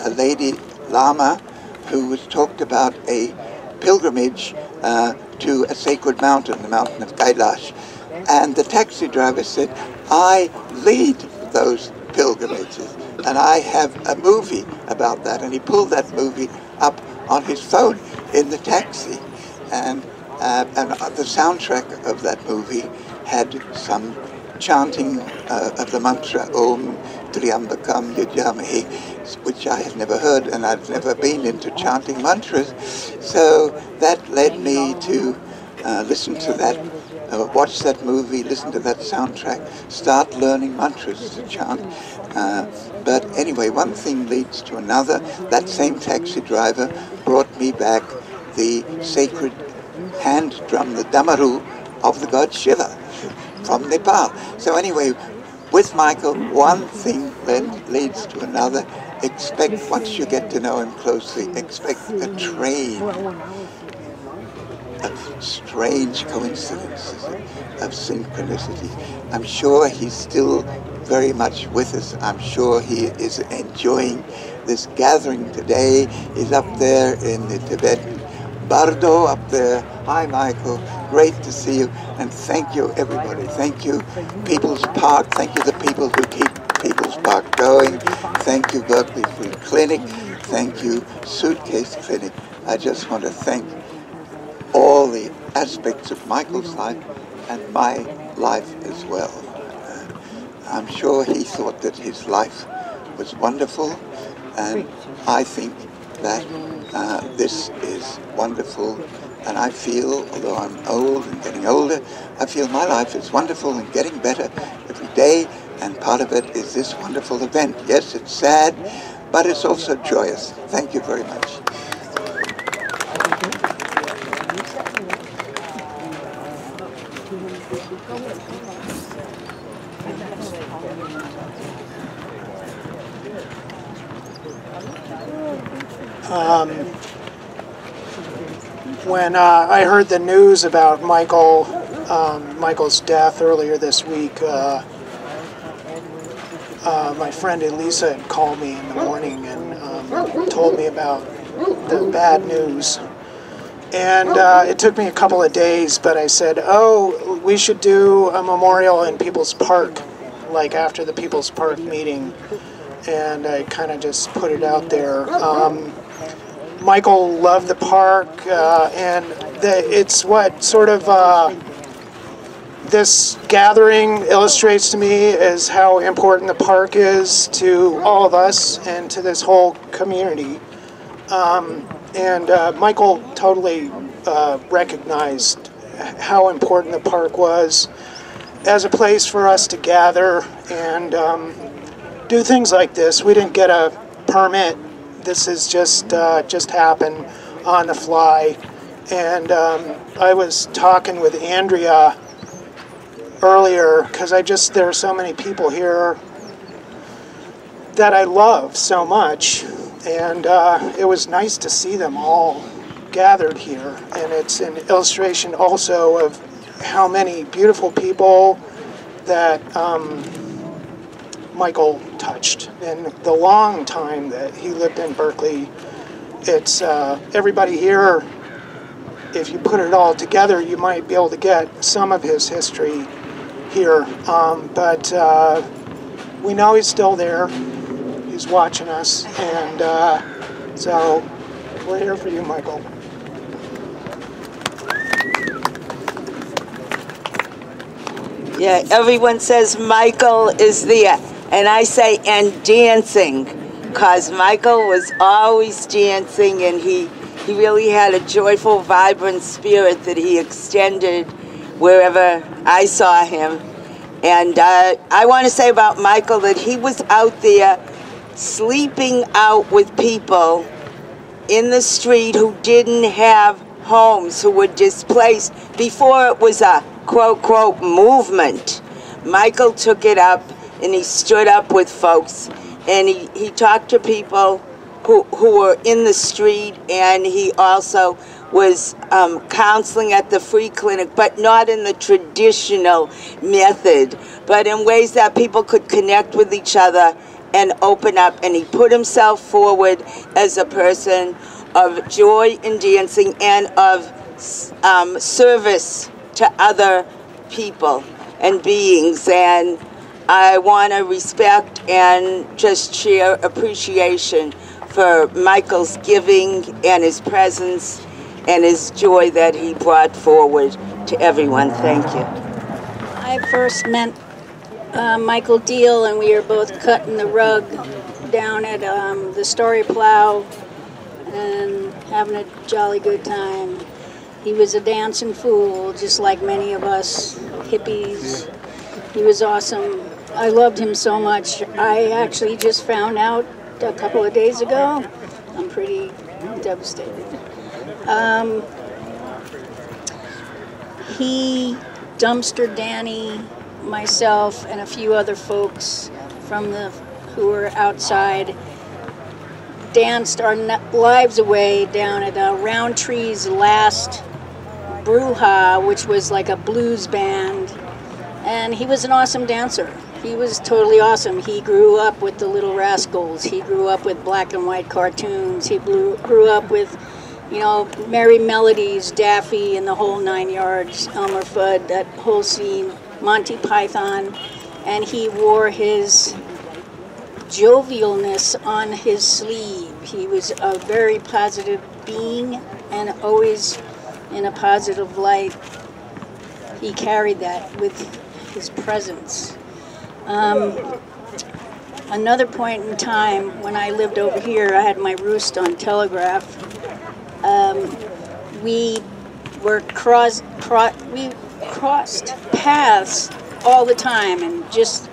a lady Lama who was talked about a pilgrimage to a sacred mountain, the mountain of Kailash. And the taxi driver said, I lead those pilgrimages, and I have a movie about that. And he pulled that movie up on his phone in the taxi. And the soundtrack of that movie had some chanting of the mantra Om Triambakam Yajamahi, which I had never heard, and I'd never been into chanting mantras. So that led me to listen to that watch that movie, listen to that soundtrack, start learning mantras to chant. But anyway, one thing leads to another. That same taxi driver brought me back the sacred hand drum, the damaru of the god Shiva from Nepal. So anyway, with Michael, one thing leads to another. Expect, once you get to know him closely, expect a train of strange coincidences, of synchronicity. I'm sure he's still very much with us. I'm sure he is enjoying this gathering today. He's up there in the Tibetan Bardo up there. Hi, Michael. Great to see you. And thank you, everybody. Thank you, People's Park. Thank you, the people who keep People's Park going. Thank you, Berkeley Free Clinic. Thank you, Suitcase Clinic. I just want to thank all the aspects of Michael's life and my life as well. I'm sure he thought that his life was wonderful, and I think that this is wonderful, and I feel, although I'm old and getting older, I feel my life is wonderful and getting better every day, and part of it is this wonderful event. Yes, it's sad, but it's also joyous. Thank you very much. When I heard the news about Michael's death earlier this week, my friend Elisa had called me in the morning and told me about the bad news. And it took me a couple of days, but I said, oh, we should do a memorial in People's Park, like after the People's Park meeting. And I kind of just put it out there. Michael loved the park, and it's what sort of this gathering illustrates to me is how important the park is to all of us and to this whole community. And Michael totally recognized how important the park was as a place for us to gather and do things like this. We didn't get a permit. This is just happened on the fly. And I was talking with Andrea earlier because there are so many people here that I love so much. And it was nice to see them all gathered here. And it's an illustration also of how many beautiful people that Michael touched in the long time that he lived in Berkeley. It's everybody here, if you put it all together, you might be able to get some of his history here. But we know he's still there. He's watching us, and so we're here for you, Michael. Yeah, everyone says Michael is there, and I say, and dancing, because Michael was always dancing, and he really had a joyful, vibrant spirit that he extended wherever I saw him. And I want to say about Michael that he was out there sleeping out with people in the street who didn't have homes, who were displaced before it was a quote-quote movement. Michael took it up and he stood up with folks, and he talked to people who were in the street, and he also was counseling at the free clinic, but not in the traditional method, but in ways that people could connect with each other and open up. And he put himself forward as a person of joy in dancing and of service to other people and beings. And I want to respect and just share appreciation for Michael's giving and his presence and his joy that he brought forward to everyone. Thank you. I first met Michael Diehl, and we were both cutting the rug down at the Story Plow and having a jolly good time. He was a dancing fool, just like many of us hippies. He was awesome. I loved him so much. I actually just found out a couple of days ago. I'm pretty devastated. He, Dumpster Danny, myself, and a few other folks who were outside danced our lives away down at Roundtree's last Bruja, which was like a blues band. And he was an awesome dancer. He was totally awesome. He grew up with the Little Rascals. He grew up with black and white cartoons. He grew up with, you know, Merry Melodies, Daffy, and the whole 9 yards, Elmer Fudd, that whole scene, Monty Python. And he wore his jovialness on his sleeve. He was a very positive being and always in a positive light. He carried that with his presence. Another point in time when I lived over here, I had my roost on Telegraph. We crossed paths all the time and just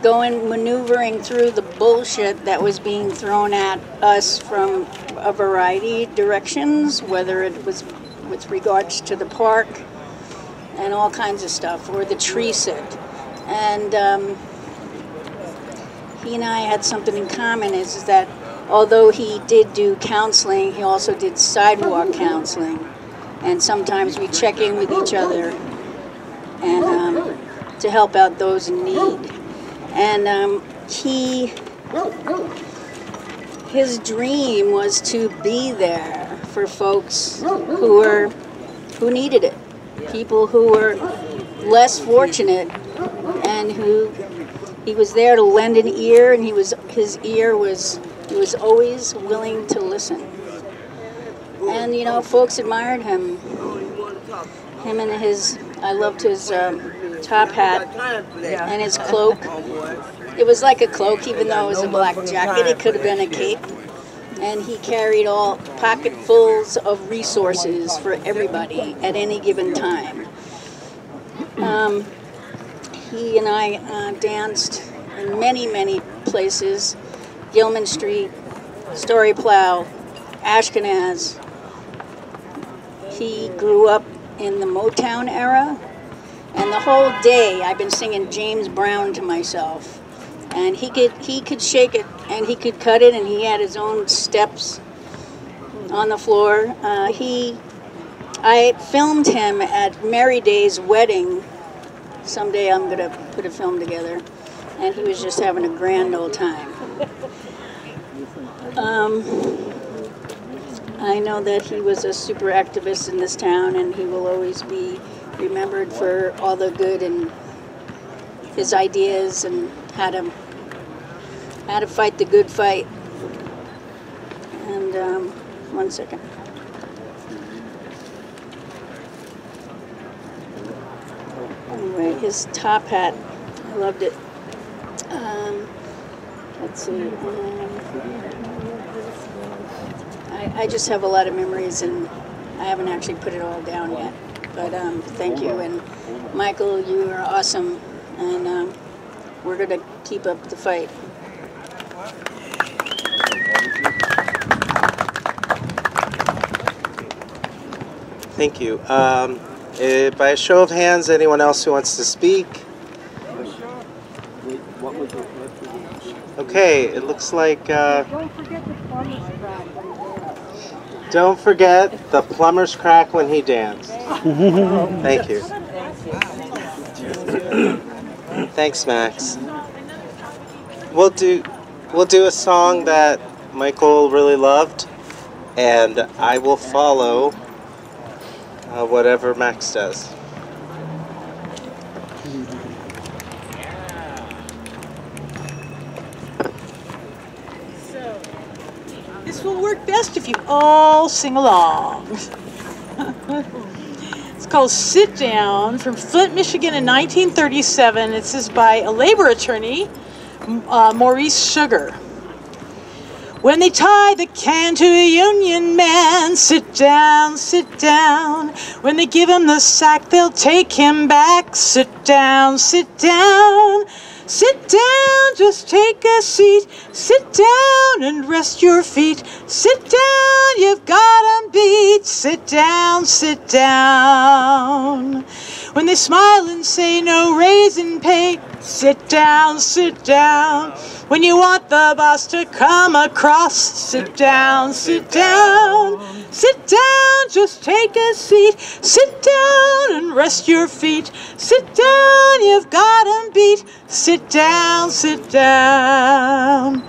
maneuvering through the bullshit that was being thrown at us from a variety of directions, whether it was with regards to the park and all kinds of stuff, or the tree sit. And he and I had something in common, is that although he did do counseling, he also did sidewalk counseling. And sometimes we check in with each other and to help out those in need. And his dream was to be there for folks who needed it, people who were less fortunate, and he was there to lend an ear, and he was always willing to listen. And you know, folks admired him. Him and I loved his top hat and his cloak. It was like a cloak, even though it was a black jacket. It could have been a cape. And he carried all pocketfuls of resources for everybody at any given time. He and I danced in many, many places. Gilman Street, Story Plow, Ashkenaz. He grew up in the Motown era, and the whole day I've been singing James Brown to myself. And he could shake it, and he could cut it, and he had his own steps on the floor. I filmed him at Mary Day's wedding. Someday I'm gonna put a film together, and he was just having a grand old time. I know that he was a super activist in this town, and he will always be remembered for all the good and his ideas and how to fight the good fight. And 1 second. Anyway, his top hat, I loved it. Let's see. I just have a lot of memories, and I haven't actually put it all down yet. But thank you, and Michael, you are awesome, and we're going to keep up the fight. Thank you. By a show of hands, anyone else who wants to speak? Okay, it looks like... Don't forget the plumber's crack when he danced. Thank you. Thanks, Max. We'll do a song that Michael really loved, and I will follow whatever Max does. This will work best if you all sing along. It's called Sit Down, from Flint, Michigan in 1937. This is by a labor attorney, Maurice Sugar. When they tie the can to a Union man, sit down, sit down. When they give him the sack, they'll take him back. Sit down, sit down. Sit down, just take a seat. Sit down and rest your feet. Sit down, you've got 'em beat. Sit down, sit down. When they smile and say no raise in pay, sit down, sit down. When you want the boss to come across, sit down, sit down. Sit down, just take a seat. Sit down and rest your feet. Sit down, you've got 'em beat. Sit down, sit down.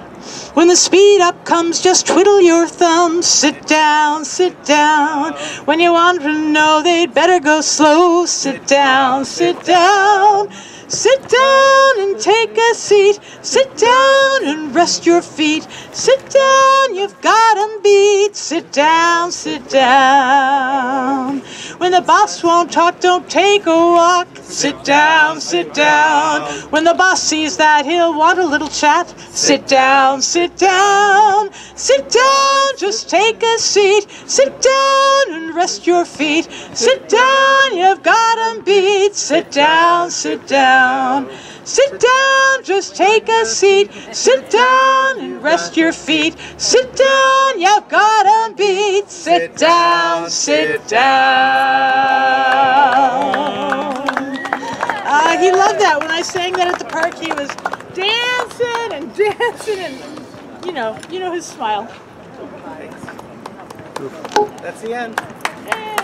When the speed up comes, just twiddle your thumbs. Sit down, sit down. When you want to know they'd better go slow, sit down, sit down. Sit down and take a seat. Sit down and rest your feet. Sit down, you've got 'em beat. Sit down, sit down. When the boss won't talk, don't take a walk. Sit down, sit down. When the boss sees that, he'll want a little chat. Sit down, sit down. Sit down, just take a seat. Sit down and rest your feet. Sit down, you've got 'em beat. Sit down, sit down. Sit down, just take a seat. Sit down and rest your feet. Sit down, you've got 'em beat. Sit down, sit down. He loved that. When I sang that at the park, he was dancing and dancing and, you know his smile. That's the end. Yay.